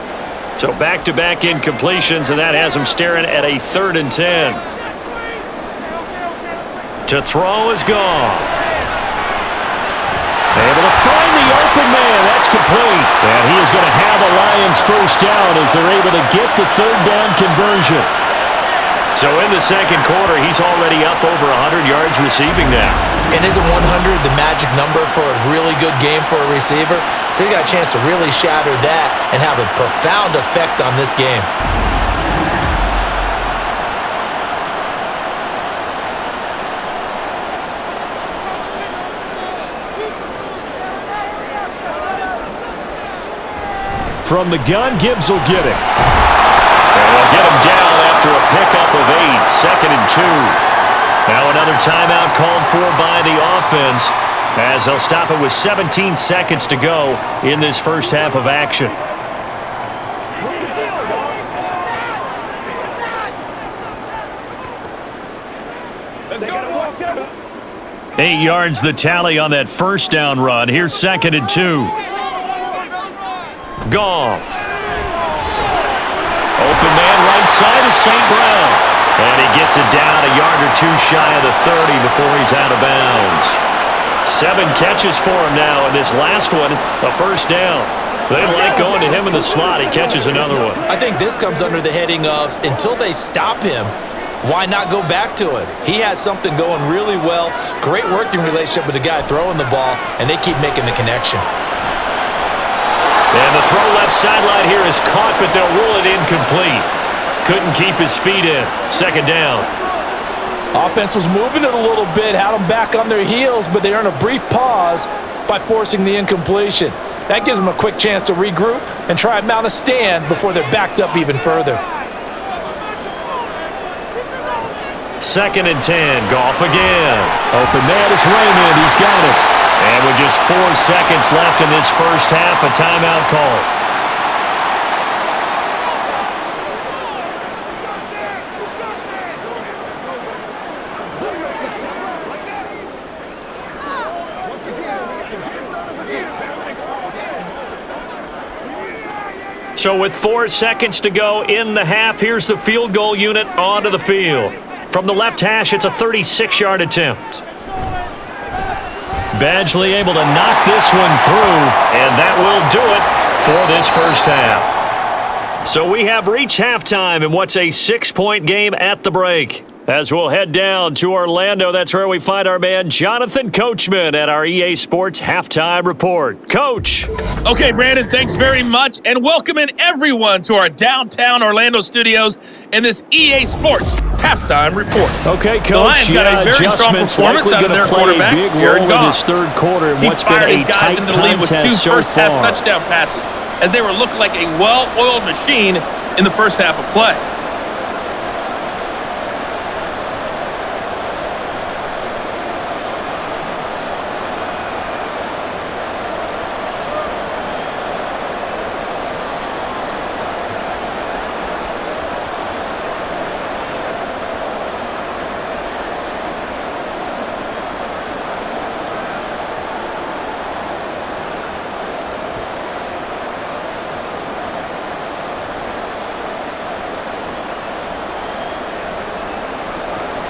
So back-to-back incompletions, and that has them staring at a 3rd and 10. To throw is Goff. Able to find the open man. That's complete. And he is going to have a Lions first down as they're able to get the 3rd down conversion. So in the second quarter, he's already up over 100 yards receiving now. And isn't 100 the magic number for a really good game for a receiver? So he got a chance to really shatter that and have a profound effect on this game. From the gun, Gibbs will get it. And they'll get him down after a pickup of 8, 2nd and 2. Now another timeout called for by the offense as they'll stop it with 17 seconds to go in this first half of action. Let's go. 8 yards the tally on that first down run. Here's 2nd and 2. Goff. Open man right side is St. Brown. And he gets it down a yard or two shy of the 30 before he's out of bounds. 7 catches for him now, and this last one, a first down. They like going to him in the slot. He catches another one. I think this comes under the heading of until they stop him, why not go back to it? He has something going really well. Great working relationship with the guy throwing the ball, and they keep making the connection. And the throw left sideline here is caught, but they'll rule it incomplete. Couldn't keep his feet in. Second down. Offense was moving it a little bit, had them back on their heels, but they earned a brief pause by forcing the incompletion. That gives them a quick chance to regroup and try and mount a stand before they're backed up even further. Second and 10. Goff again. Open man is Raymond. He's got it. And with just 4 seconds left in this first half, a timeout call. So with 4 seconds to go in the half, here's the field goal unit onto the field. From the left hash, it's a 36-yard attempt. Badgley able to knock this one through, and that will do it for this first half. So we have reached halftime in what's a 6-point game at the break. As we'll head down to Orlando, that's where we find our man Jonathan Coachman at our EA Sports Halftime Report. Coach. Okay, Brandon, thanks very much, and welcoming everyone to our downtown Orlando studios in this EA Sports Halftime Report. Okay, Coach. The Lions got a very strong performance out of their quarterback, Jared Goff. In this third quarter, He what's fired been his a guys tight into the lead with 2 contest so first-half far. touchdown passes as they were looking like a well-oiled machine in the first half of play.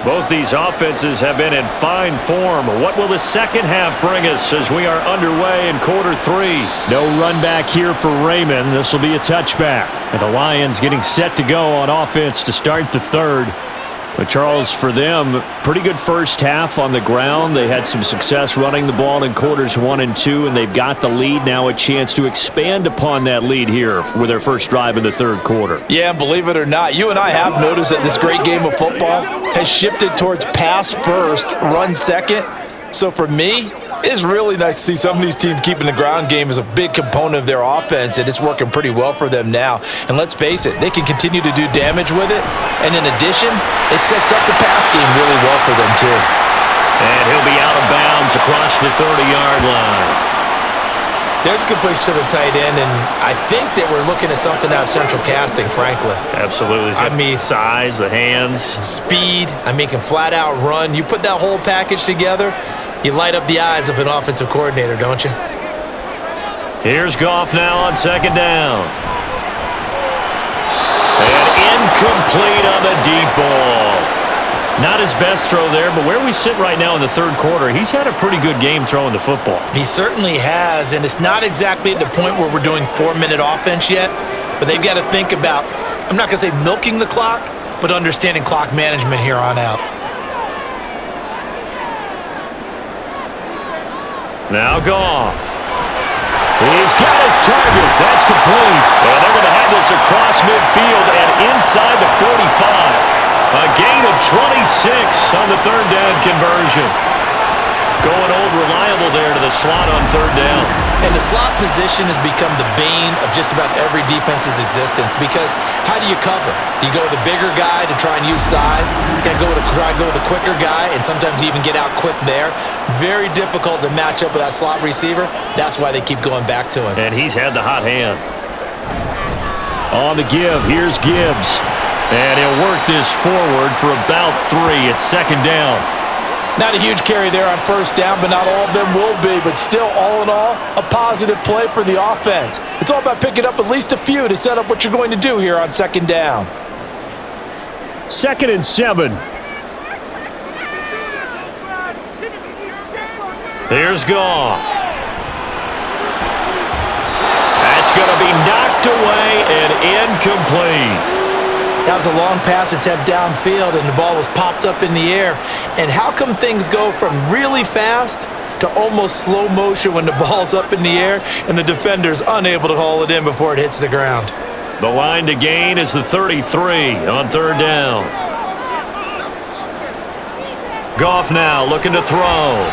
Both these offenses have been in fine form. What will the second half bring us as we are underway in quarter 3? No run back here for Raymond. This will be a touchback. And the Lions getting set to go on offense to start the third. But Charles, for them, pretty good first half on the ground. They had some success running the ball in quarters 1 and 2, and they've got the lead. Now a chance to expand upon that lead here with their first drive in the third quarter. Yeah, and believe it or not, you and I have noticed that this great game of football has shifted towards pass first, run second. So for me, it's really nice to see some of these teams keeping the ground game as a big component of their offense, and it's working pretty well for them now. And let's face it, they can continue to do damage with it. And in addition, it sets up the pass game really well for them too. And he'll be out of bounds across the 30-yard line. There's a good push to the tight end, and I think that we're looking at something out of central casting, frankly. Absolutely. I mean, size, the hands. Speed, can flat out run. You put that whole package together, you light up the eyes of an offensive coordinator, don't you? Here's Goff now on second down. And incomplete on the deep ball. Not his best throw there, but where we sit right now in the third quarter, he's had a pretty good game throwing the football. He certainly has, and it's not exactly at the point where we're doing 4-minute offense yet, but they've got to think about, I'm not going to say milking the clock, but understanding clock management here on out. Now Goff. He's got his target. That's complete. And they're going to have this across midfield and inside the 45. A gain of 26 on the third down conversion. Going old reliable there to the slot on third down. And the slot position has become the bane of just about every defense's existence because how do you cover? Do you go with a bigger guy to try and use size? You can't try and go with a quicker guy, and sometimes you even get out quick there. Very difficult to match up with that slot receiver. That's why they keep going back to him. And he's had the hot hand. On the give, here's Gibbs. And he'll work this forward for about 3 at second down. Not a huge carry there on first down, but not all of them will be. But still, all in all, a positive play for the offense. It's all about picking up at least a few to set up what you're going to do here on second down. 2nd and 7. Here's Goff. That's going to be knocked away and incomplete. That was a long pass attempt downfield, and the ball was popped up in the air. And how come things go from really fast to almost slow motion when the ball's up in the air and the defender's unable to haul it in before it hits the ground? The line to gain is the 33 on third down. Goff now looking to throw.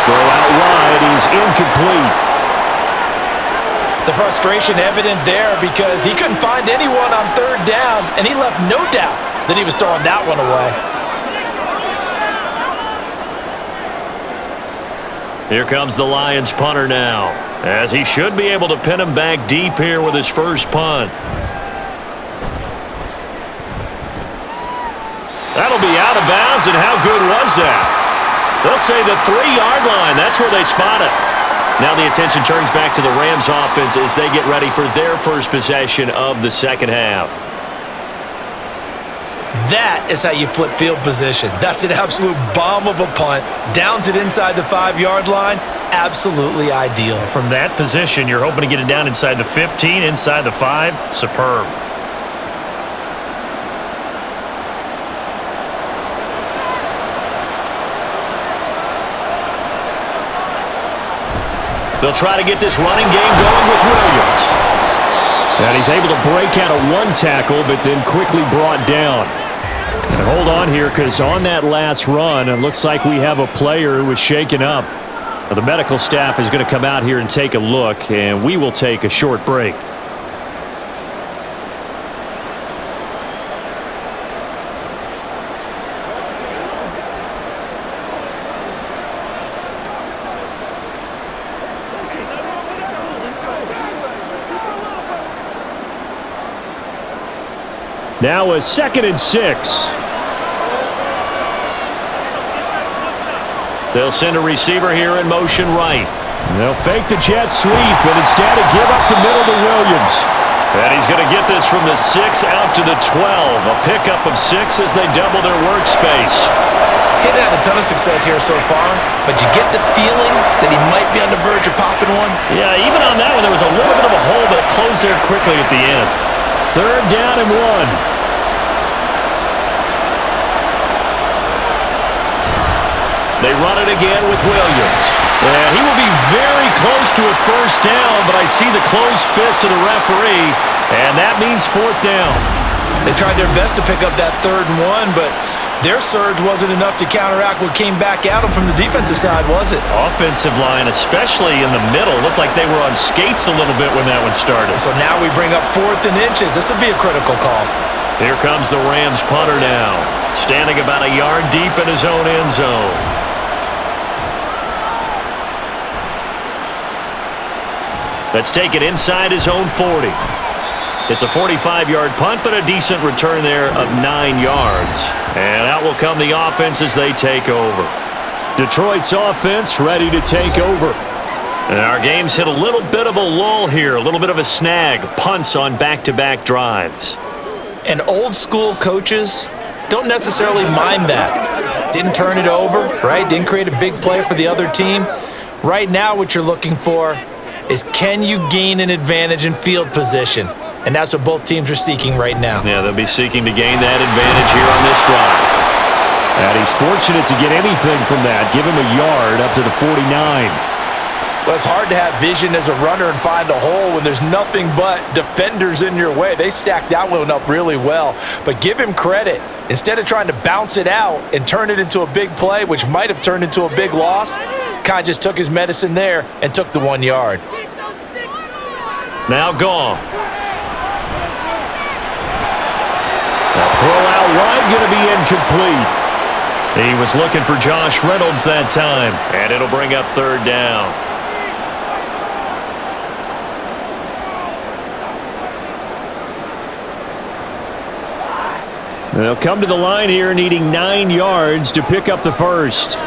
Throw out wide. He's incomplete. The frustration evident there because he couldn't find anyone on third down, and he left no doubt that he was throwing that one away. Here comes the Lions punter now, as he should be able to pin him back deep here with his first punt. That'll be out of bounds, and how good was that? They'll say the 3-yard line. That's where they spot it. Now the attention turns back to the Rams offense as they get ready for their first possession of the second half. That is how you flip field position. That's an absolute bomb of a punt. Downs it inside the 5-yard line. Absolutely ideal. From that position, you're hoping to get it down inside the 15, inside the 5. Superb. They'll try to get this running game going with Williams. And he's able to break out of one tackle, but then quickly brought down. And hold on here, because on that last run, it looks like we have a player who was shaken up. Now, the medical staff is going to come out here and take a look, and we will take a short break. Now a 2nd and 6. They'll send a receiver here in motion right. They'll fake the jet sweep, but instead give up the middle to Williams. And he's going to get this from the 6 out to the 12. A pickup of 6 as they double their workspace. He'd had a ton of success here so far, but you get the feeling that he might be on the verge of popping one. Yeah, even on that one, there was a little bit of a hole, but it closed there quickly at the end. 3rd down and 1. They run it again with Williams. And he will be very close to a first down, but I see the closed fist of the referee, and that means 4th down. They tried their best to pick up that 3rd and 1, but their surge wasn't enough to counteract what came back at them from the defensive side, was it? Offensive line, especially in the middle, looked like they were on skates a little bit when that one started. So now we bring up 4th and inches. This will be a critical call. Here comes the Rams punter now, standing about a yard deep in his own end zone. Let's take it inside his own 40. It's a 45-yard punt, but a decent return there of 9 yards. And out will come the offense as they take over. Detroit's offense ready to take over. And our game's hit a little bit of a lull here, a little bit of a snag. Punts on back-to-back drives. And old-school coaches don't necessarily mind that. Didn't turn it over, right? Didn't create a big play for the other team. Right now what you're looking for is, can you gain an advantage in field position? And that's what both teams are seeking right now. Yeah, they'll be seeking to gain that advantage here on this drive. And he's fortunate to get anything from that. Give him a yard up to the 49. Well, it's hard to have vision as a runner and find a hole when there's nothing but defenders in your way. They stacked that one up really well. But give him credit. Instead of trying to bounce it out and turn it into a big play, which might have turned into a big loss, kind of just took his medicine there and took the 1 yard. Now Goff. A throw out wide, going to be incomplete. He was looking for Josh Reynolds that time, and it'll bring up 3rd down. They'll come to the line here needing 9 yards to pick up the first.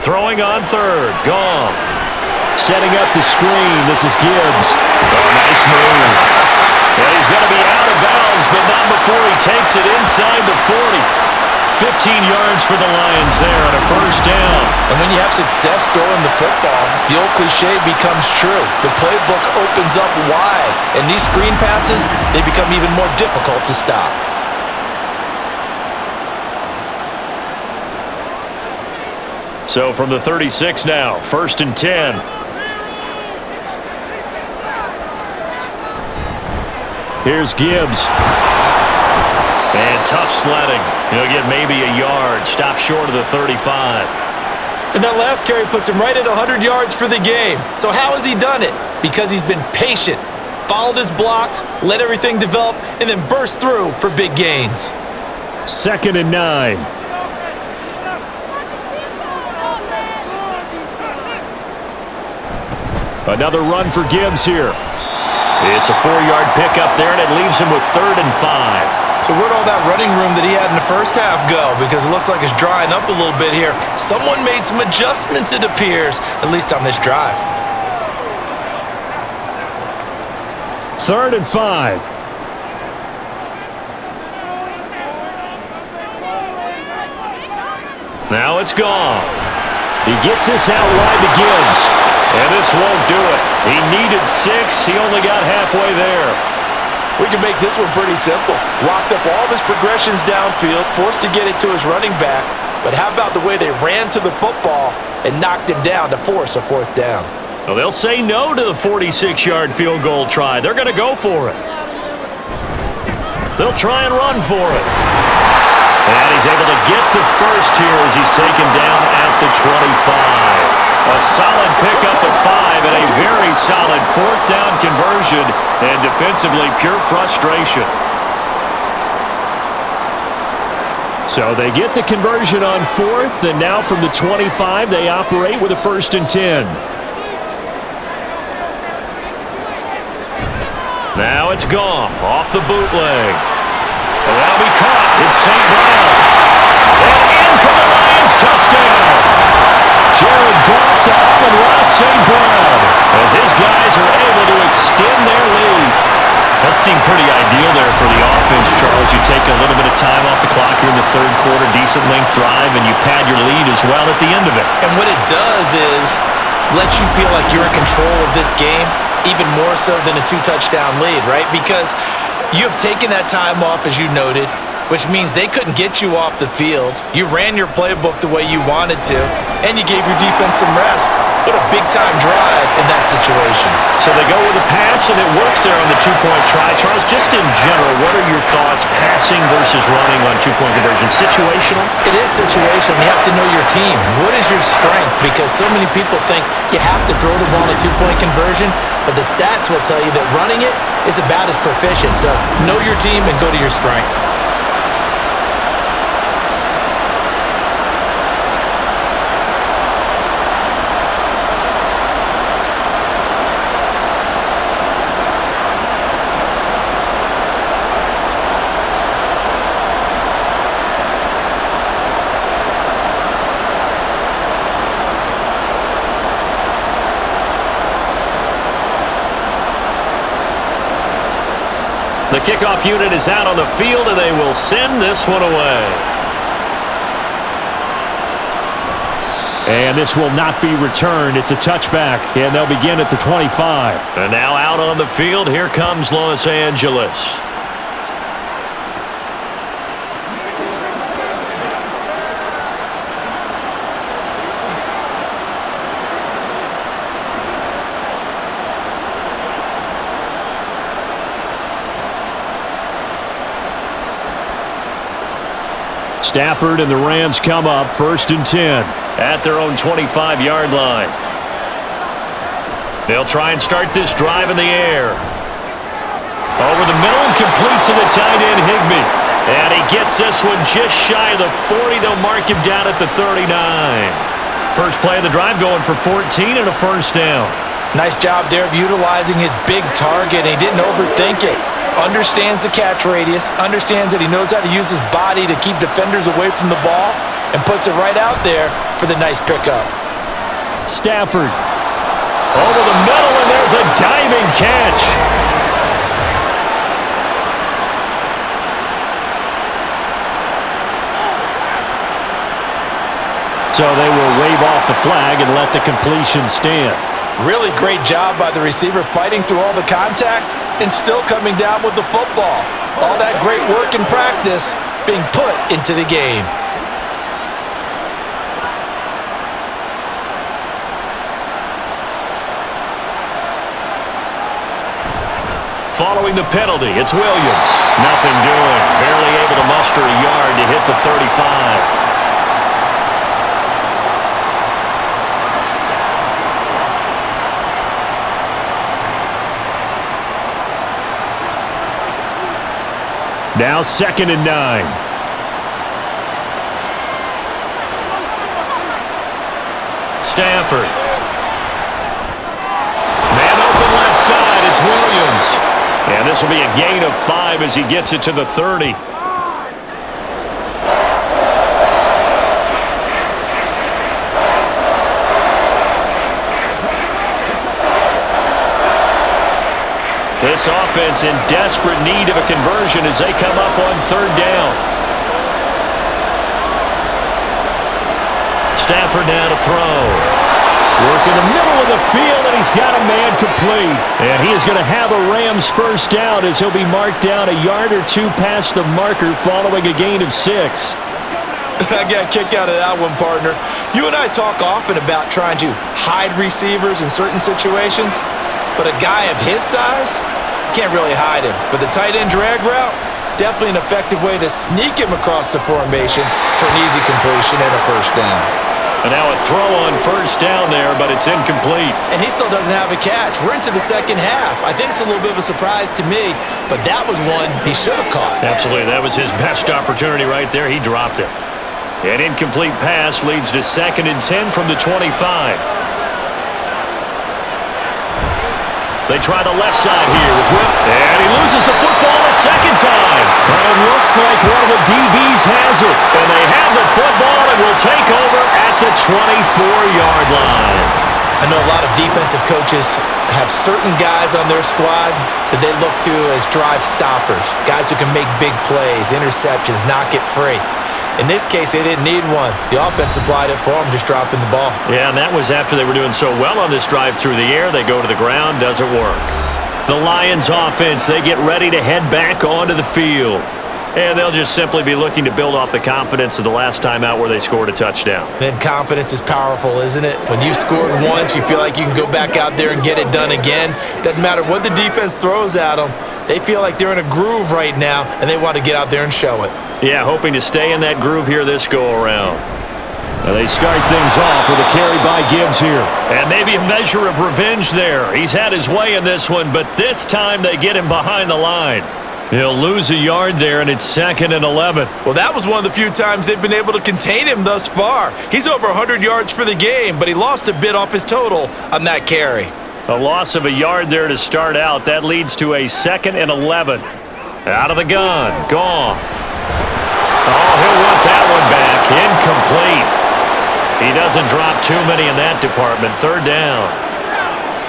Throwing on 3rd, Goff. Setting up the screen. This is Gibbs. Oh, nice move. And he's going to be out of bounds, but not before he takes it inside the 40. 15 yards for the Lions there on a first down. And when you have success throwing the football, the old cliche becomes true. The playbook opens up wide, and these screen passes, they become even more difficult to stop. So from the 36 now, 1st and 10. Here's Gibbs. And tough sledding. He'll get maybe a yard. Stop short of the 35. And that last carry puts him right at 100 yards for the game. So how has he done it? Because he's been patient, followed his blocks, let everything develop, and then burst through for big gains. 2nd and 9. Another run for Gibbs here. It's a 4-yard pickup there, and it leaves him with 3rd and 5. So where'd all that running room that he had in the first half go? Because it looks like it's drying up a little bit here. Someone made some adjustments, it appears, at least on this drive. 3rd and 5. Now it's Goff. He gets this out wide to Gibbs. And this won't do it. He needed 6. He only got halfway there. We can make this one pretty simple. Locked up all of his progressions downfield, forced to get it to his running back. But how about the way they ran to the football and knocked him down to force a 4th down? Well, they'll say no to the 46-yard field goal try. They're going to go for it. They'll try and run for it. And he's able to get the first here as he's taken down at the 25. A solid pickup of 5 and a very solid 4th down conversion, and defensively pure frustration. So they get the conversion on 4th, and now from the 25 they operate with a 1st and 10. Now it's Goff off the bootleg. And that'll be caught. It's St. Brown. And in for the Lions, touchdown. Jared Goff to Amon-Ra St. Brown as his guys are able to extend their lead. That seemed pretty ideal there for the offense, Charles. You take a little bit of time off the clock here in the 3rd quarter, decent length drive, and you pad your lead as well at the end of it. And what it does is let you feel like you're in control of this game, even more so than a 2-touchdown lead, right? Because you have taken that time off, as you noted, which means they couldn't get you off the field. You ran your playbook the way you wanted to, and you gave your defense some rest. What a big-time drive in that situation. So they go with a pass, and it works there on the 2-point try. Charles, just in general, what are your thoughts passing versus running on 2-point conversion? Situational? It is situational. You have to know your team. What is your strength? Because so many people think you have to throw the ball in a 2-point conversion, but the stats will tell you that running it is about as proficient. So know your team and go to your strength. The kickoff unit is out on the field, and they will send this one away. And this will not be returned. It's a touchback, and they'll begin at the 25. And now out on the field, here comes Los Angeles. Stafford and the Rams come up 1st and 10 at their own 25-yard line. They'll try and start this drive in the air. Over the middle and complete to the tight end, Higbee. And he gets this one just shy of the 40. They'll mark him down at the 39. First play of the drive going for 14 and a 1st down. Nice job there of utilizing his big target. He didn't overthink it. Understands the catch radius, understands that he knows how to use his body to keep defenders away from the ball, and puts it right out there for the nice pickup. Stafford Over the middle, and there's a diving catch. So they will wave off the flag and let the completion stand. Really great job by the receiver fighting through all the contact and still coming down with the football. All that great work and practice being put into the game. Following the penalty, it's Williams. Nothing doing. Barely able to muster a yard to hit the 35. Now 2nd and 9. Stafford. Man open left side. It's Williams. And this will be a gain of 5 as he gets it to the 30. This offense in desperate need of a conversion as they come up on 3rd down. Stafford now to throw. Work in the middle of the field, and he's got a man complete. And he is going to have a Rams first down as he'll be marked down a yard or 2 past the marker following a gain of 6. I got a kick out of that one, partner. You and I talk often about trying to hide receivers in certain situations. But a guy of his size, can't really hide him. But the tight end drag route, definitely an effective way to sneak him across the formation for an easy completion and a first down. And now a throw on 1st down there, but it's incomplete. And he still doesn't have a catch. We're into the 2nd half. I think it's a little bit of a surprise to me, but that was one he should have caught. Absolutely. That was his best opportunity right there. He dropped it. An incomplete pass leads to 2nd and 10 from the 25. They try the left side here with Whip, and he loses the football a 2nd time. And it looks like one of the DBs has it. And they have the football and will take over at the 24-yard line. I know a lot of defensive coaches have certain guys on their squad that they look to as drive stoppers, guys who can make big plays, interceptions, not get free. In this case, they didn't need one. The offense supplied it for them, just dropping the ball. Yeah, and that was after they were doing so well on this drive through the air. They go to the ground, doesn't work. The Lions offense, they get ready to head back onto the field. And they'll just simply be looking to build off the confidence of the last time out where they scored a touchdown. And confidence is powerful, isn't it? When you scored once, you feel like you can go back out there and get it done again. Doesn't matter what the defense throws at them. They feel like they're in a groove right now, and they want to get out there and show it. Yeah, hoping to stay in that groove here this go-around. Now they start things off with a carry by Gibbs here. And maybe a measure of revenge there. He's had his way in this one, but this time they get him behind the line. He'll lose a yard there, and it's 2nd and 11. Well, that was one of the few times they've been able to contain him thus far. He's over 100 yards for the game, but he lost a bit off his total on that carry. A loss of a yard there to start out. That leads to a 2nd and 11. Out of the gun, Goff. Oh, he'll want that one back. Incomplete. He doesn't drop too many in that department. 3rd down.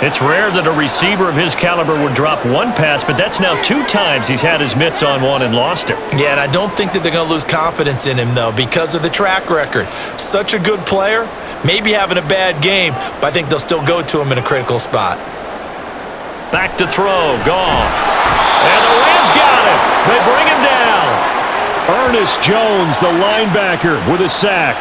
It's rare that a receiver of his caliber would drop one pass, but that's now 2 times he's had his mitts on one and lost it. Yeah, and I don't think that they're going to lose confidence in him, though, because of the track record. Such a good player, maybe having a bad game, but I think they'll still go to him in a critical spot. Back to throw, Goff. And the Rams got him. They bring him down. Ernest Jones, the linebacker, with a sack.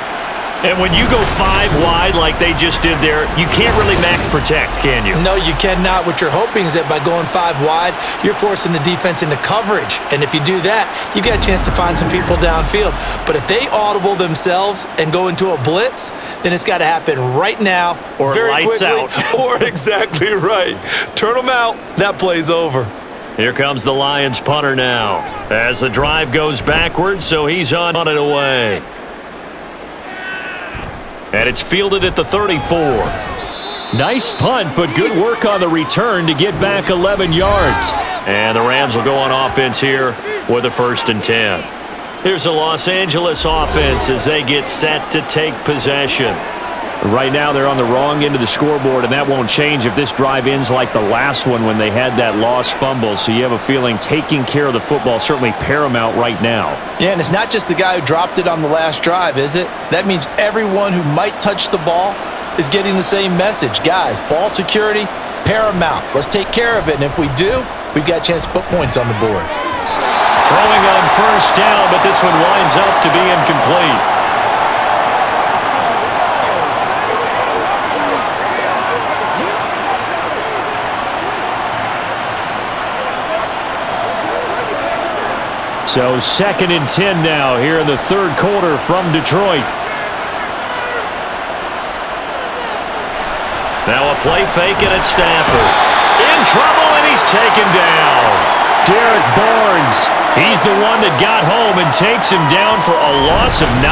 And when you go 5 wide like they just did there, you can't really max protect, can you? No, you cannot. What you're hoping is that by going 5 wide, you're forcing the defense into coverage. And if you do that, you got a chance to find some people downfield. But if they audible themselves and go into a blitz, then it's got to happen right now, or very lights quickly, out. Or exactly right. Turn them out. That play's over. Here comes the Lions punter now as the drive goes backwards, so he's on it away. And it's fielded at the 34. Nice punt, but good work on the return to get back 11 yards. And the Rams will go on offense here with a 1st and 10. Here's the Los Angeles offense as they get set to take possession. Right now, they're on the wrong end of the scoreboard, and that won't change if this drive ends like the last one when they had that lost fumble. So you have a feeling taking care of the football is certainly paramount right now. Yeah, and it's not just the guy who dropped it on the last drive, is it? That means everyone who might touch the ball is getting the same message. Guys, ball security, paramount. Let's take care of it, and if we do, we've got a chance to put points on the board. Throwing on first down, but this one winds up to be incomplete. So 2nd and 10 now here in the third quarter from Detroit. Now a play fake, and it's Stafford. In trouble, and he's taken down. Derek Barnes, he's the one that got home and takes him down for a loss of 9.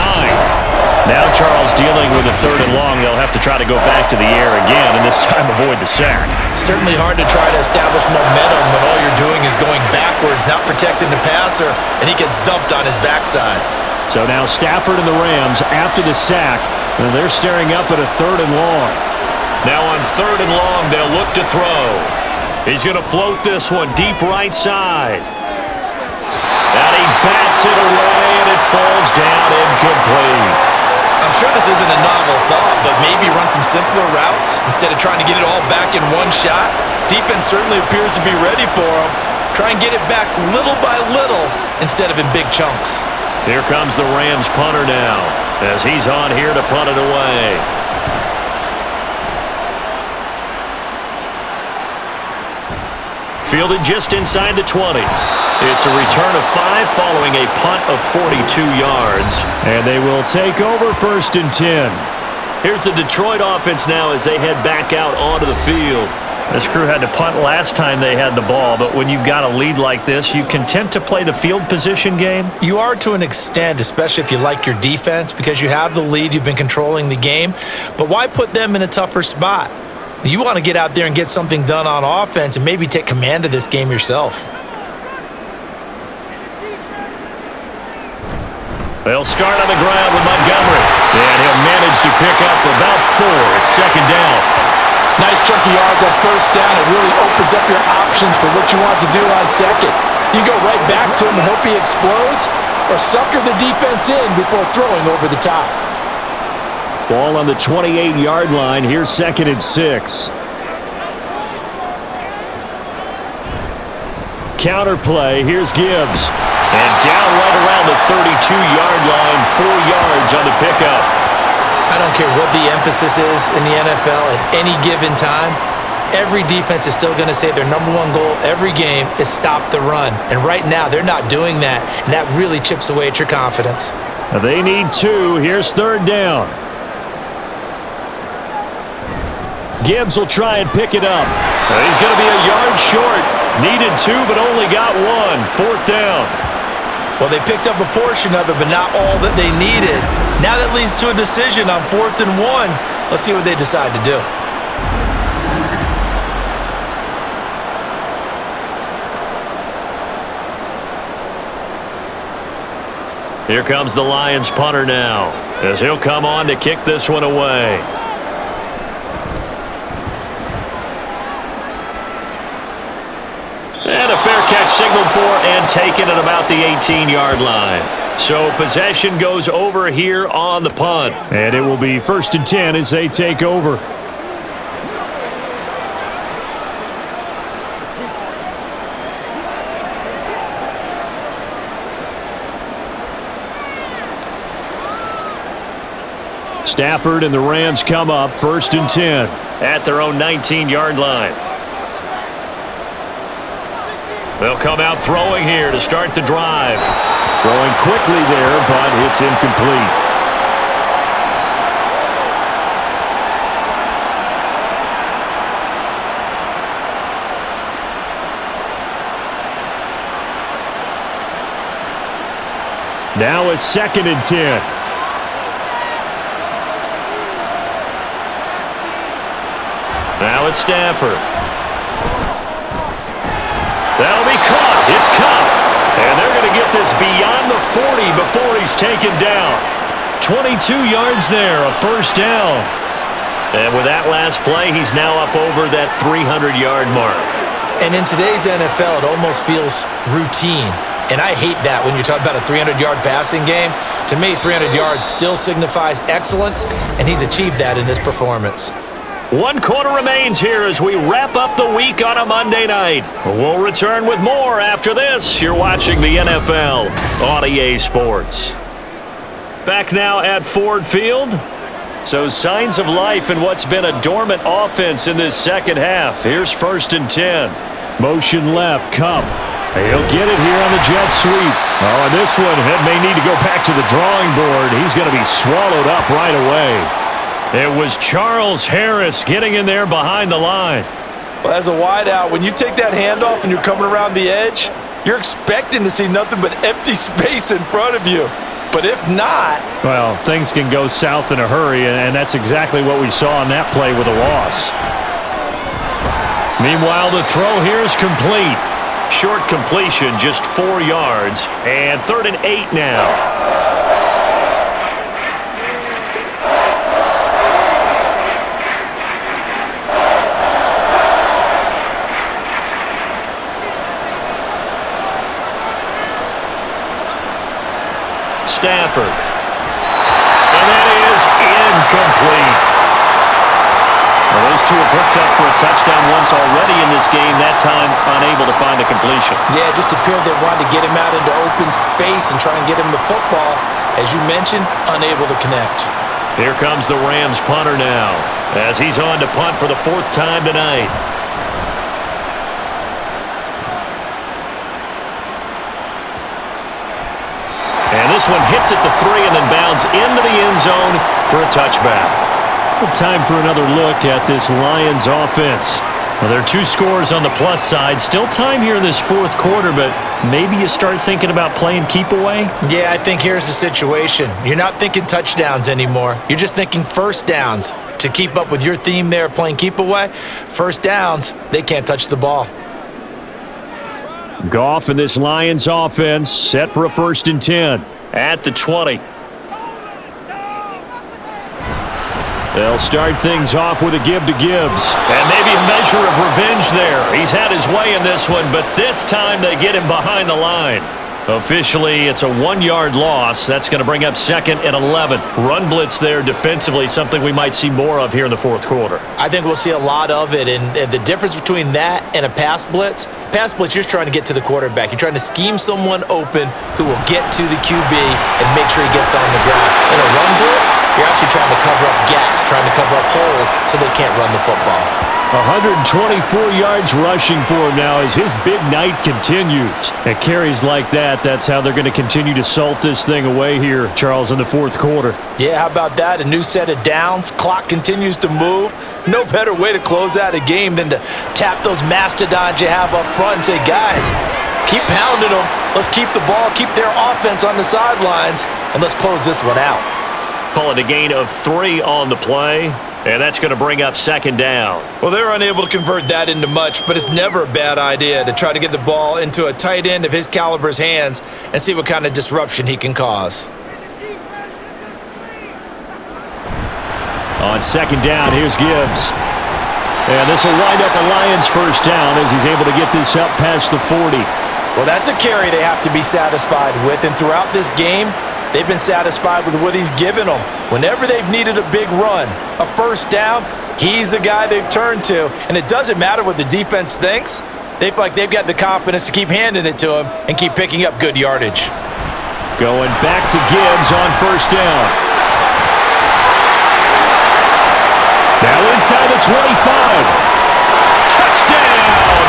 Now Charles dealing with a 3rd and long. They'll have to try to go back to the air again, and this time avoid the sack. Certainly hard to try to establish momentum when all you're doing is going backwards, not protecting the passer, and he gets dumped on his backside. So now Stafford and the Rams after the sack, and they're staring up at a 3rd and long. Now on 3rd and long, they'll look to throw. He's going to float this one deep right side. And he bats it away, and it falls down incomplete. I'm sure this isn't a novel thought, but maybe run some simpler routes instead of trying to get it all back in one shot. Defense certainly appears to be ready for him. Try and get it back little by little instead of in big chunks. Here comes the Rams punter now as he's on here to punt it away. Fielded just inside the 20. It's a return of 5 following a punt of 42 yards. And they will take over 1st and 10. Here's the Detroit offense now as they head back out onto the field. This crew had to punt last time they had the ball, but when you've got a lead like this, you content to play the field position game? You are to an extent, especially if you like your defense, because you have the lead, you've been controlling the game. But why put them in a tougher spot? You want to get out there and get something done on offense and maybe take command of this game yourself. They'll start on the ground with Montgomery. And he'll manage to pick up about 4. It's 2nd down. Nice chunky yards on first down. It really opens up your options for what you want to do on 2nd. You go right back to him and hope he explodes, or sucker the defense in before throwing over the top. Ball on the 28-yard line. Here's 2nd and 6. Counter play. Here's Gibbs. And down right around the 32-yard line. 4 yards on the pickup. I don't care what the emphasis is in the NFL at any given time. Every defense is still going to say their #1 goal every game is stop the run. And right now, they're not doing that, and that really chips away at your confidence. They need 2. Here's 3rd down. Gibbs will try and pick it up. He's going to be a yard short. Needed 2, but only got 1. 4th down. Well, they picked up a portion of it, but not all that they needed. Now that leads to a decision on 4th and 1. Let's see what they decide to do. Here comes the Lions punter now, as he'll come on to kick this one away. And a fair catch signaled for and taken at about the 18-yard line. So possession goes over here on the punt. And it will be 1st and 10 as they take over. Stafford and the Rams come up 1st and 10 at their own 19-yard line. They'll come out throwing here to start the drive. Throwing quickly there, but it's incomplete. Now it's 2nd and 10. Now it's Stafford. That'll be caught. It's caught. And they're going to get this beyond the 40 before he's taken down. 22 yards there, a 1st down. And with that last play, he's now up over that 300-yard mark. And in today's NFL, it almost feels routine. And I hate that when you talk about a 300-yard passing game. To me, 300 yards still signifies excellence, and he's achieved that in this performance. 1 quarter remains here as we wrap up the week on a Monday night. We'll return with more after this. You're watching the NFL on EA Sports. Back now at Ford Field. So signs of life in what's been a dormant offense in this second half. Here's 1st and 10. Motion left, Cup. He'll get it here on the jet sweep. Oh, and this one, it may need to go back to the drawing board. He's going to be swallowed up right away. It was Charles Harris getting in there behind the line. Well, as a wideout, when you take that handoff and you're coming around the edge, you're expecting to see nothing but empty space in front of you. But if not... Well, things can go south in a hurry, and that's exactly what we saw on that play with a loss. Meanwhile, the throw here is complete. Short completion, just 4 yards, and 3rd and 8 now. Stafford. And that is incomplete. Well, those two have hooked up for a touchdown once already in this game, that time unable to find a completion. Yeah, it just appeared they wanted to get him out into open space and try and get him the football. As you mentioned, unable to connect. Here comes the Rams punter now, as he's on to punt for the 4th time tonight. And this one hits at the 3 and then bounds into the end zone for a touchback. Time for another look at this Lions offense. Well, there are 2 scores on the plus side. Still time here in this 4th quarter, but maybe you start thinking about playing keep away? Yeah, I think here's the situation. You're not thinking touchdowns anymore. You're just thinking first downs. To keep up with your theme there, playing keep away, first downs, they can't touch the ball. Goff and this Lions offense set for a 1st and 10 at the 20. They'll start things off with a give to Gibbs. And maybe a measure of revenge there. He's had his way in this one, but this time they get him behind the line. Officially, it's a 1-yard loss. That's going to bring up 2nd and 11. Run blitz there defensively, something we might see more of here in the 4th quarter. I think we'll see a lot of it, and the difference between that and a pass blitz, you're trying to get to the quarterback. You're trying to scheme someone open who will get to the QB and make sure he gets on the ground. In a run blitz, you're actually trying to cover up gaps, trying to cover up holes so they can't run the football. 124 yards rushing for him now as his big night continues. At carries like that, that's how they're going to continue to salt this thing away here, Charles, in the 4th quarter. Yeah, how about that? A new set of downs. Clock continues to move. No better way to close out a game than to tap those mastodons you have up front and say, guys, keep pounding them. Let's keep the ball, keep their offense on the sidelines, and let's close this one out. Call it a gain of 3 on the play. And that's going to bring up 2nd down. Well, they're unable to convert that into much, but it's never a bad idea to try to get the ball into a tight end of his caliber's hands and see what kind of disruption he can cause. On 2nd down, here's Gibbs. And this will wind up a Lions 1st down as he's able to get this up past the 40. Well, that's a carry they have to be satisfied with, and throughout this game, they've been satisfied with what he's given them. Whenever they've needed a big run, a 1st down, he's the guy they've turned to. And it doesn't matter what the defense thinks. They feel like they've got the confidence to keep handing it to him and keep picking up good yardage. Going back to Gibbs on 1st down. Now inside the 25. Touchdown,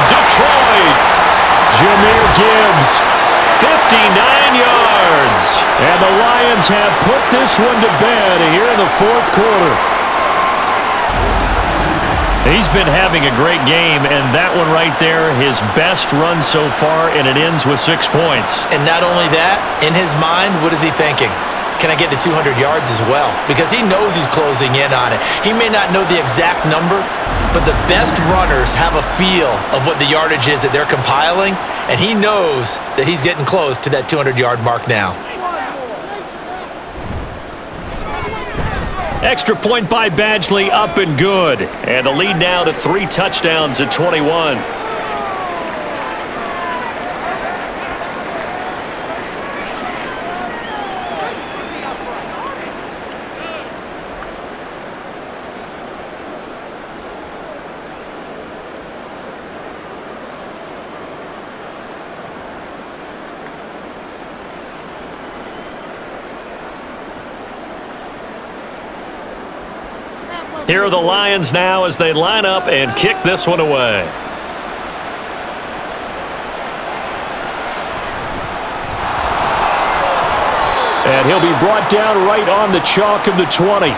Detroit! Jahmyr Gibbs, 59 yards. And the Lions have put this one to bed here in the 4th quarter. He's been having a great game, and that one right there, his best run so far, and it ends with 6 points. And not only that, in his mind, what is he thinking? Can I get to 200 yards as well? Because he knows he's closing in on it. He may not know the exact number, but the best runners have a feel of what the yardage is that they're compiling, and he knows that he's getting close to that 200-yard mark now. Extra point by Badgley, up and good. And the lead now to 3 touchdowns at 21. Here are the Lions now as they line up and kick this one away. And he'll be brought down right on the chalk of the 20.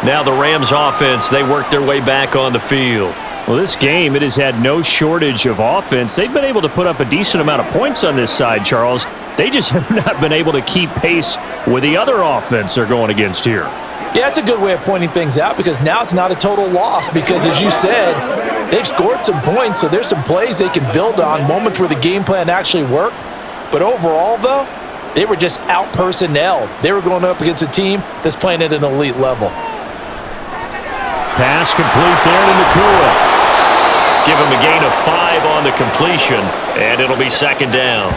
Now the Rams offense, they work their way back on the field. Well, this game, it has had no shortage of offense. They've been able to put up a decent amount of points on this side, Charles. They just have not been able to keep pace with the other offense they're going against here. Yeah, that's a good way of pointing things out because now it's not a total loss because, as you said, they've scored some points, so there's some plays they can build on, moments where the game plan actually worked. But overall, though, they were just out-personnelled. They were going up against a team that's playing at an elite level. Pass complete there to Nakua. Give him a gain of 5 on the completion, and it'll be second down.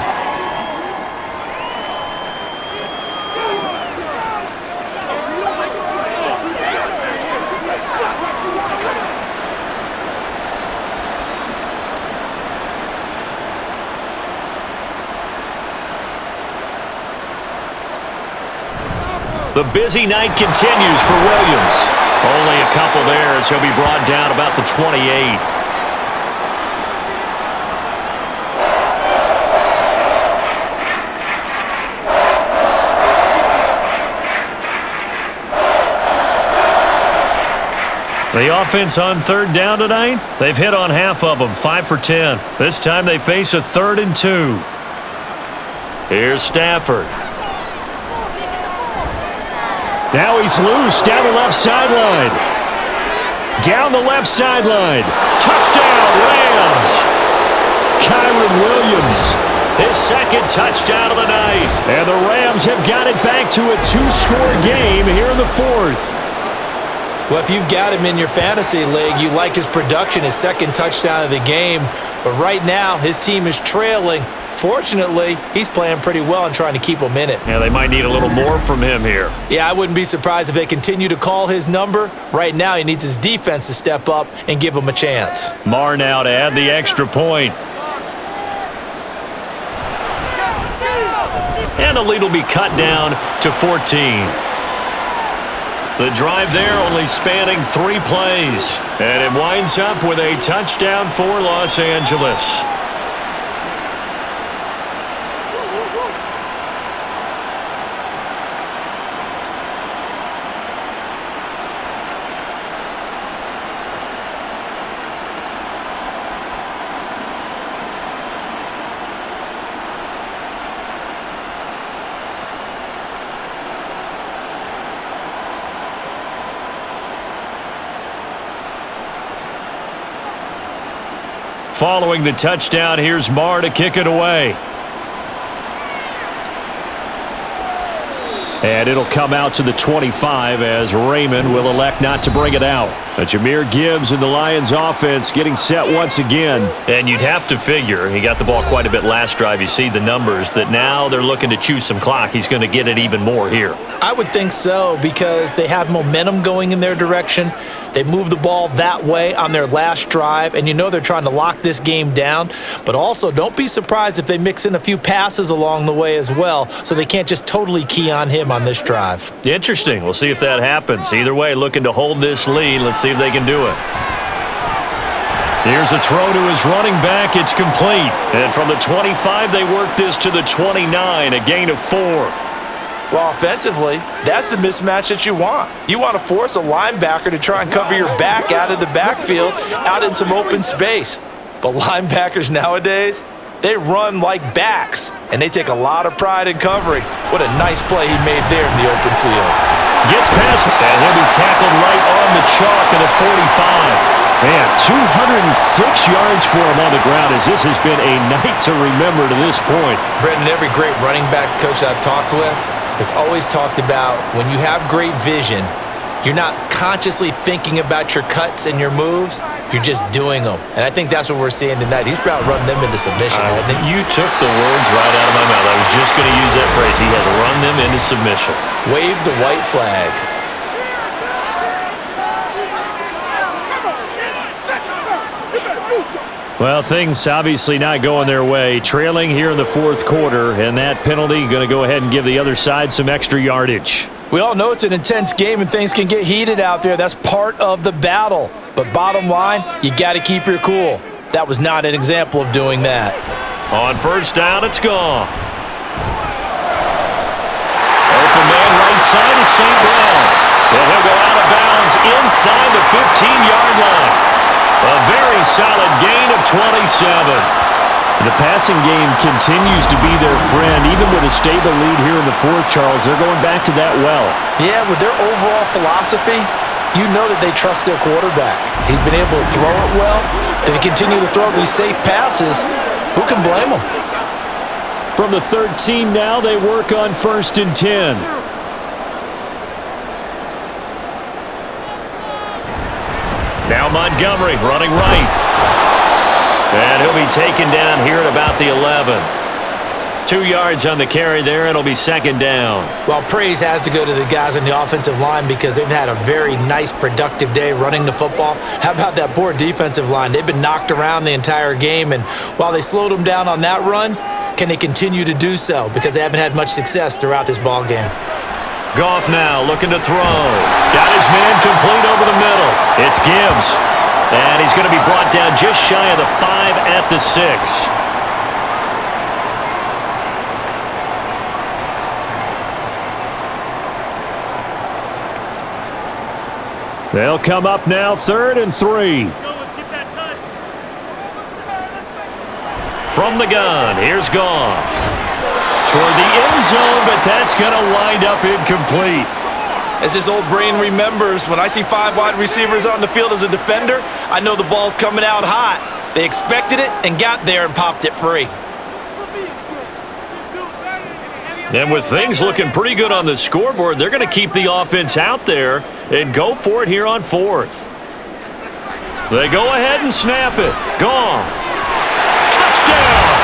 The busy night continues for Williams. Only a couple there as he'll be brought down about the 28. The offense on third down tonight, they've hit on half of them, 5 for 10. This time they face a 3rd and 2. Here's Stafford. Now he's loose down the left sideline. Down the left sideline. Touchdown, Rams. Kyron Williams, his 2nd touchdown of the night. And the Rams have got it back to a 2-score game here in the 4th. Well, if you've got him in your fantasy league, you like his production, his 2nd touchdown of the game. But right now, his team is trailing. Fortunately, he's playing pretty well and trying to keep them in it. Yeah, they might need a little more from him here. Yeah, I wouldn't be surprised if they continue to call his number. Right now, he needs his defense to step up and give him a chance. Marr now to add the extra point. And the lead will be cut down to 14. The drive there only spanning 3 plays. And it winds up with a touchdown for Los Angeles. Following the touchdown, here's Marr to kick it away. And it'll come out to the 25 as Raymond will elect not to bring it out. But Jahmyr Gibbs and the Lions offense getting set once again. And you'd have to figure, he got the ball quite a bit last drive. You see the numbers that now they're looking to chew some clock. He's going to get it even more here. I would think so because they have momentum going in their direction. They moved the ball that way on their last drive, and you know they're trying to lock this game down. But also, don't be surprised if they mix in a few passes along the way as well, so they can't just totally key on him on this drive. Interesting. We'll see if that happens. Either way, looking to hold this lead. Let's see if they can do it. Here's a throw to his running back. It's complete. And from the 25, they work this to the 29, a gain of 4. Well, offensively, that's the mismatch that you want. You want to force a linebacker to try and cover your back out of the backfield, out in some open space. But linebackers nowadays, they run like backs, and they take a lot of pride in covering. What a nice play he made there in the open field. Gets past it, and he'll be tackled right on the chalk at the 45. Man, 206 yards for him on the ground as this has been a night to remember to this point. Brendan, every great running backs coach I've talked with has always talked about when you have great vision, You're not consciously thinking about your cuts and your moves. You're just doing them. And I think that's what we're seeing tonight. He's about to run them into submission, hasn't he? You took the words right out of my mouth. I was just going to use that phrase. He has run them into submission. Wave the white flag. Well, things obviously not going their way. Trailing here in the fourth quarter, and that penalty going to go ahead and give the other side some extra yardage. We all know it's an intense game and things can get heated out there. That's part of the battle. But bottom line, you got to keep your cool. That was not an example of doing that. On first down, it's Goff. Open man right side is St. Brown. And he'll go out of bounds inside the 15-yard line. A very solid gain of 27. The passing game continues to be their friend. Even with a stable lead here in the fourth, Charles, they're going back to that well. Yeah, with their overall philosophy, you know that they trust their quarterback. He's been able to throw it well. If they continue to throw these safe passes, who can blame them? From the 13 now, they work on 1st and 10. Now Montgomery running right. And he'll be taken down here at about the 11. 2 yards on the carry there. It'll be 2nd down. Well, praise has to go to the guys on the offensive line because they've had a very nice, productive day running the football. How about that poor defensive line? They've been knocked around the entire game, and while they slowed them down on that run, can they continue to do so? Because they haven't had much success throughout this ball game. Goff now looking to throw. Got his man complete over the middle. It's Gibbs. And he's going to be brought down just shy of the 5 at the 6. They'll come up now 3rd and 3. From the gun, here's Goff. Toward the end zone, but that's going to wind up incomplete. As this old brain remembers, when I see 5 wide receivers on the field as a defender, I know the ball's coming out hot. They expected it and got there and popped it free. And with things looking pretty good on the scoreboard, they're going to keep the offense out there and go for it here on 4th. They go ahead and snap it. Goff. Touchdown!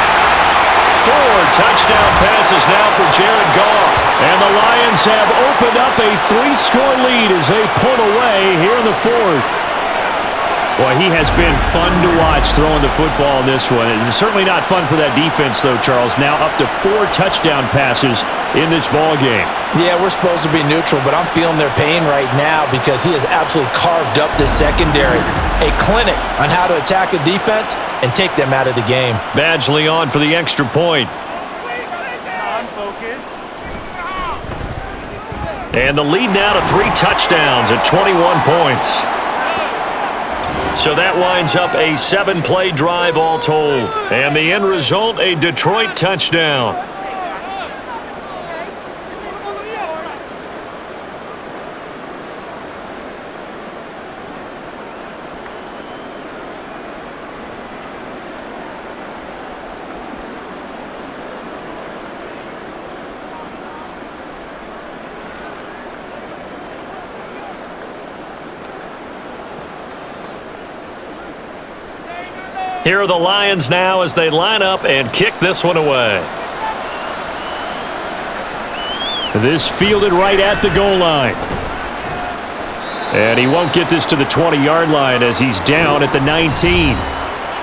4 touchdown passes now for Jared Goff. And the Lions have opened up a 3-score lead as they pull away here in the 4th. Boy, he has been fun to watch throwing the football in this one. It's certainly not fun for that defense, though, Charles. Now up to 4 touchdown passes in this ball game. Yeah, we're supposed to be neutral, but I'm feeling their pain right now because he has absolutely carved up this secondary. A clinic on how to attack a defense and take them out of the game. Badgley on for the extra point. And the lead now to 3 touchdowns at 21 points. So that winds up a 7-play drive all told. And the end result, a Detroit touchdown. Here are the Lions now as they line up and kick this one away. This fielded right at the goal line. And he won't get this to the 20-yard line as he's down at the 19.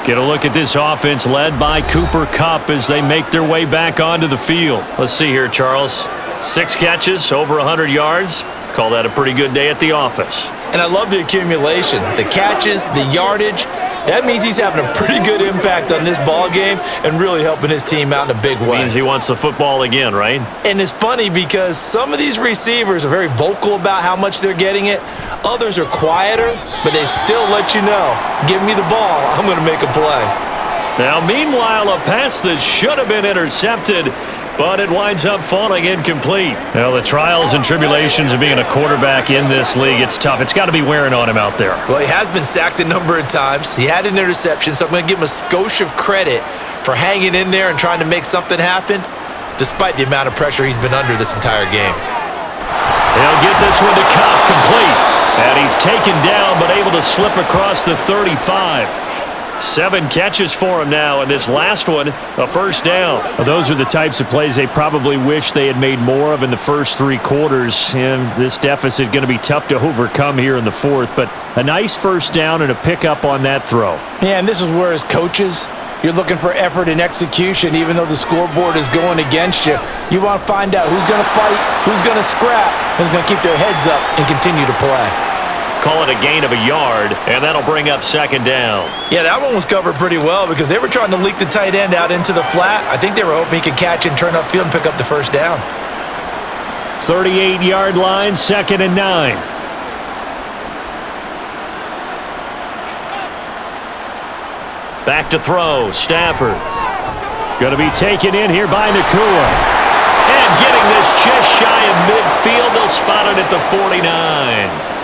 Get a look at this offense led by Cooper Kupp as they make their way back onto the field. Let's see here, Charles. 6 catches, over 100 yards. Call that a pretty good day at the office. And I love the accumulation, the catches, the yardage. That means he's having a pretty good impact on this ball game and really helping his team out in a big way. Means he wants the football again, right? And it's funny because some of these receivers are very vocal about how much they're getting it. Others are quieter, but they still let you know, give me the ball, I'm going to make a play. Now, meanwhile, a pass that should have been intercepted, but it winds up falling incomplete. Well, the trials and tribulations of being a quarterback in this league, it's tough. It's got to be wearing on him out there. Well, he has been sacked a number of times. He had an interception, so I'm going to give him a skosh of credit for hanging in there and trying to make something happen, despite the amount of pressure he's been under this entire game. They'll get this one to Cobb, complete. And he's taken down, but able to slip across the 35. 7 catches for him now, and this last one, a first down. Well, those are the types of plays they probably wish they had made more of in the first 3 quarters, and this deficit going to be tough to overcome here in the fourth, but a nice first down and a pickup on that throw. Yeah, and this is where as coaches, you're looking for effort and execution, even though the scoreboard is going against you. You want to find out who's going to fight, who's going to scrap, who's going to keep their heads up and continue to play. Call it a gain of a yard, and that'll bring up second down. Yeah, that one was covered pretty well because they were trying to leak the tight end out into the flat. I think they were hoping he could catch and turn upfield and pick up the first down. 38-yard line, 2nd and 9. Back to throw, Stafford. Going to be taken in here by Nakua. And getting this just shy of midfield, they'll spot it at the 49.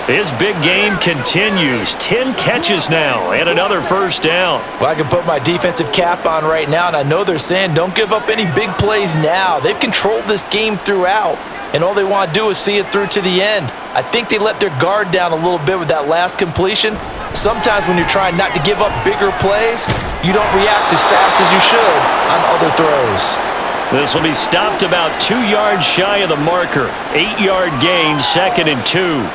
His big game continues. 10 catches now and another first down. Well, I can put my defensive cap on right now, and I know they're saying don't give up any big plays now. They've controlled this game throughout, and all they want to do is see it through to the end. I think they let their guard down a little bit with that last completion. Sometimes when you're trying not to give up bigger plays, you don't react as fast as you should on other throws. This will be stopped about 2 yards shy of the marker. 8-yard gain, 2nd and 2.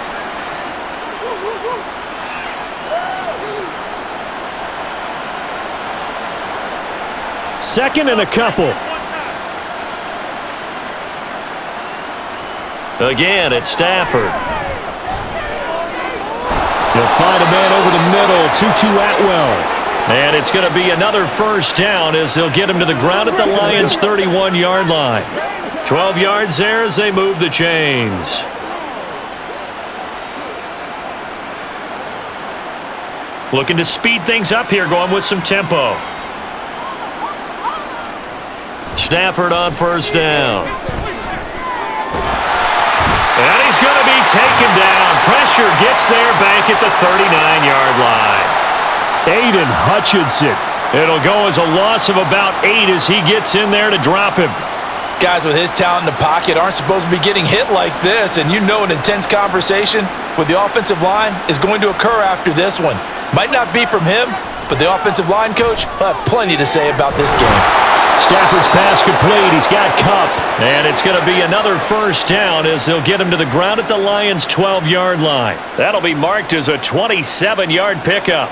Second and a couple. Again, it's Stafford. He'll find a man over the middle, Tutu Atwell. And it's going to be another first down as they'll get him to the ground at the Lions' 31-yard line. 12 yards there as they move the chains. Looking to speed things up here, going with some tempo. Stafford on first down. And he's going to be taken down. Pressure gets there back at the 39-yard line. Aiden Hutchinson. It'll go as a loss of about 8 as he gets in there to drop him. Guys with his talent in the pocket aren't supposed to be getting hit like this, and you know an intense conversation with the offensive line is going to occur after this one. Might not be from him, but the offensive line coach will have plenty to say about this game. Stafford's pass complete. He's got Kupp. And it's going to be another first down as they'll get him to the ground at the Lions' 12-yard line. That'll be marked as a 27-yard pickup.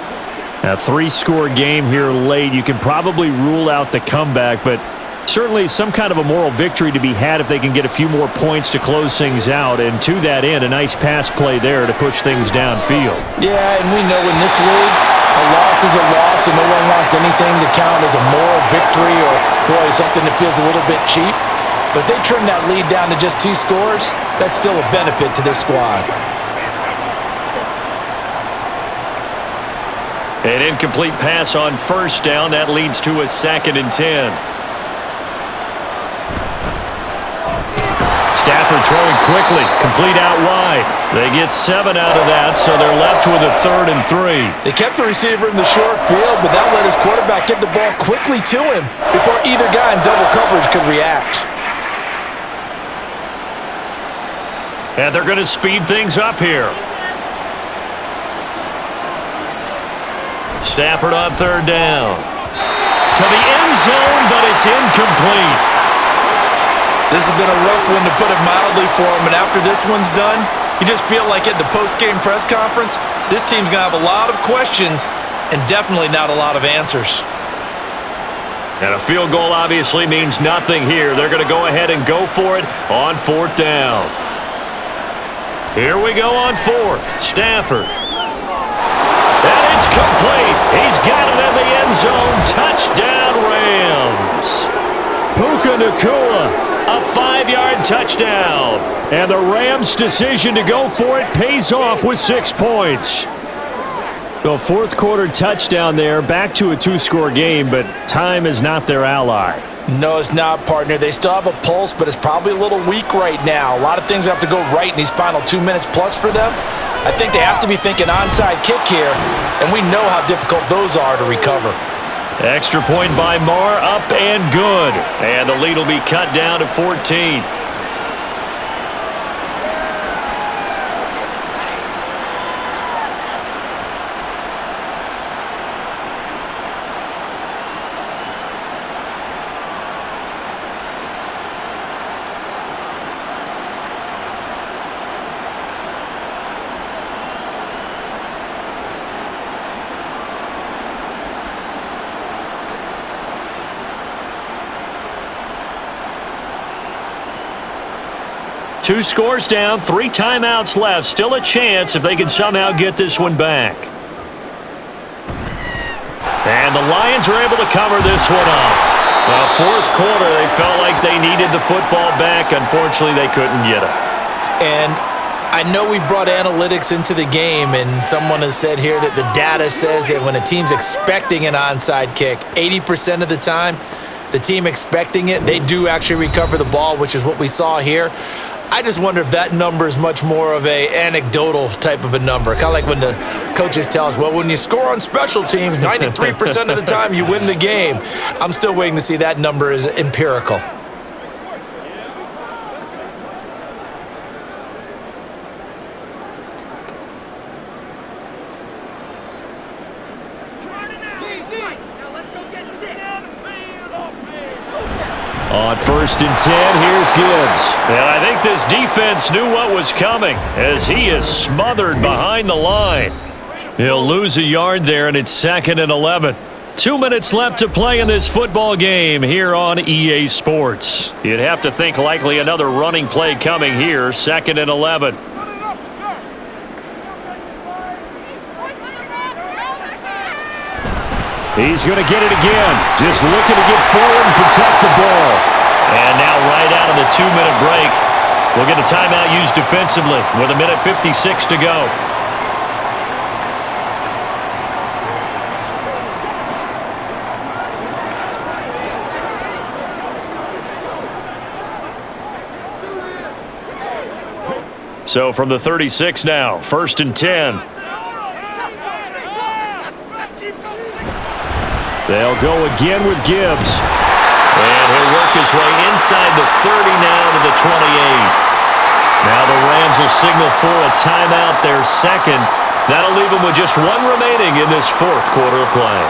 A 3-score game here late. You can probably rule out the comeback, but certainly some kind of a moral victory to be had if they can get a few more points to close things out. And to that end, a nice pass play there to push things downfield. Yeah, and we know in this league, a loss is a loss, and no one wants anything to count as a moral victory or, boy, something that feels a little bit cheap. But if they trim that lead down to just 2 scores, that's still a benefit to this squad. An incomplete pass on first down. That leads to a 2nd and 10. Stafford throwing quickly, complete out wide. They get 7 out of that, so they're left with a 3rd and 3. They kept the receiver in the short field, but that let his quarterback get the ball quickly to him before either guy in double coverage could react. And they're going to speed things up here. Stafford on 3rd down. To the end zone, but it's incomplete. This has been a rough one, to put it mildly, for him, and after this one's done, you just feel like at the post-game press conference, this team's going to have a lot of questions and definitely not a lot of answers. And a field goal obviously means nothing here. They're going to go ahead and go for it on 4th down. Here we go on 4th. Stafford. And it's complete. He's got it in the end zone. Touchdown, Rams. Puka Nacua. A 5-yard touchdown. And the Rams' decision to go for it pays off with 6 points. The 4th quarter touchdown there, back to a 2-score game, but time is not their ally. No, it's not, partner. They still have a pulse, but it's probably a little weak right now. A lot of things have to go right in these final 2 minutes plus for them. I think they have to be thinking onside kick here, and we know how difficult those are to recover. Extra point by Marr, up and good. And the lead will be cut down to 14. 2 scores down, 3 timeouts left. Still a chance if they can somehow get this one back. And the Lions are able to cover this one up. Well, fourth quarter, they felt like they needed the football back. Unfortunately, they couldn't get it. And I know we've brought analytics into the game, and someone has said here that the data says that when a team's expecting an onside kick, 80% of the time, the team expecting it, they do actually recover the ball, which is what we saw here. I just wonder if that number is much more of a anecdotal type of a number. Kind of like when the coaches tell us, well, when you score on special teams, 93% of the time you win the game. I'm still waiting to see that number is empirical. On 1st and 10, here's Gibbs. And I think this defense knew what was coming as he is smothered behind the line. He'll lose a yard there, and it's 2nd and 11. 2 minutes left to play in this football game here on EA Sports. You'd have to think likely another running play coming here, 2nd and 11. He's going to get it again. Just looking to get forward and protect the ball. And now right out of the 2-minute break, we'll get a timeout used defensively with 1:56 to go. So from the 36 now, 1st and 10. They'll go again with Gibbs. And he'll work his way inside the 30 now to the 28. Now the Rams will signal for a timeout, their 2nd. That'll leave them with just 1 remaining in this 4th quarter of play.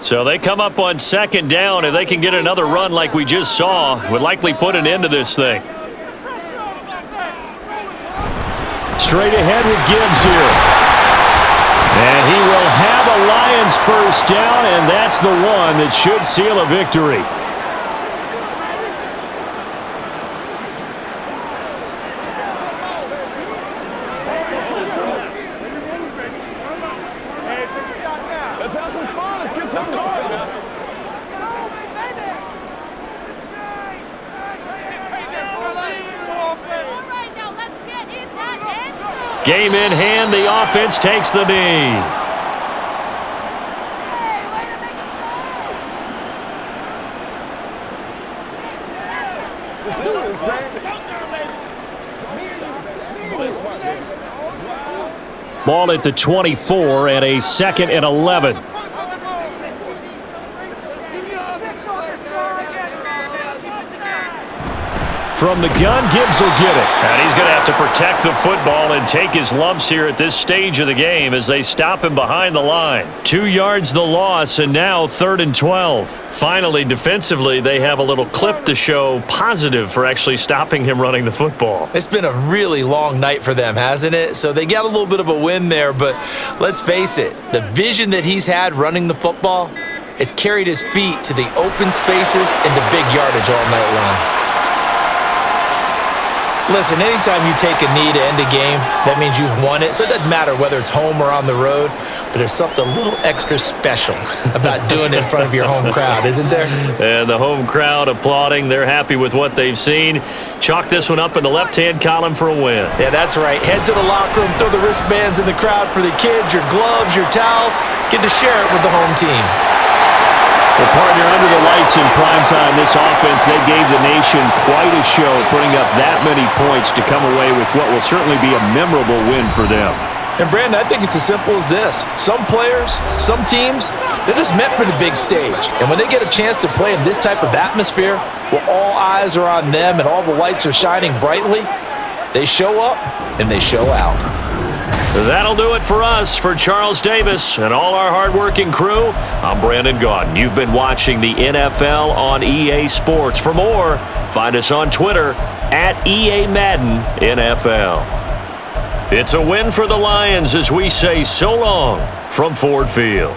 So they come up on 2nd down. If they can get another run like we just saw, would likely put an end to this thing. Straight ahead with Gibbs here. And he will have a Lions 1st down, and that's the one that should seal a victory. Let's have some fun. Let's get some fun. Game in hand, the offense takes the knee. Let's do this, man. Ball at the 24 and a 2nd and 11. From the gun, Gibbs will get it. And he's going to have to protect the football and take his lumps here at this stage of the game as they stop him behind the line. 2 yards the loss, and now 3rd and 12. Finally, defensively, they have a little clip to show positive for actually stopping him running the football. It's been a really long night for them, hasn't it? So they got a little bit of a win there, but let's face it, the vision that he's had running the football has carried his feet to the open spaces and the big yardage all night long. Listen, anytime you take a knee to end a game, that means you've won it. So it doesn't matter whether it's home or on the road, but there's something a little extra special about doing it in front of your home crowd, isn't there? And the home crowd applauding. They're happy with what they've seen. Chalk this one up in the left-hand column for a win. Yeah, that's right. Head to the locker room, throw the wristbands in the crowd for the kids, your gloves, your towels. Get to share it with the home team. Well, partner, under the lights in primetime, this offense, they gave the nation quite a show, putting up that many points to come away with what will certainly be a memorable win for them. And, Brandon, I think it's as simple as this. Some players, some teams, they're just meant for the big stage. And when they get a chance to play in this type of atmosphere, where all eyes are on them and all the lights are shining brightly, they show up and they show out. That'll do it for us. For Charles Davis and all our hardworking crew, I'm Brandon Gaudin. You've been watching the NFL on EA Sports. For more, find us on Twitter at EA Madden NFL. It's a win for the Lions as we say so long from Ford Field.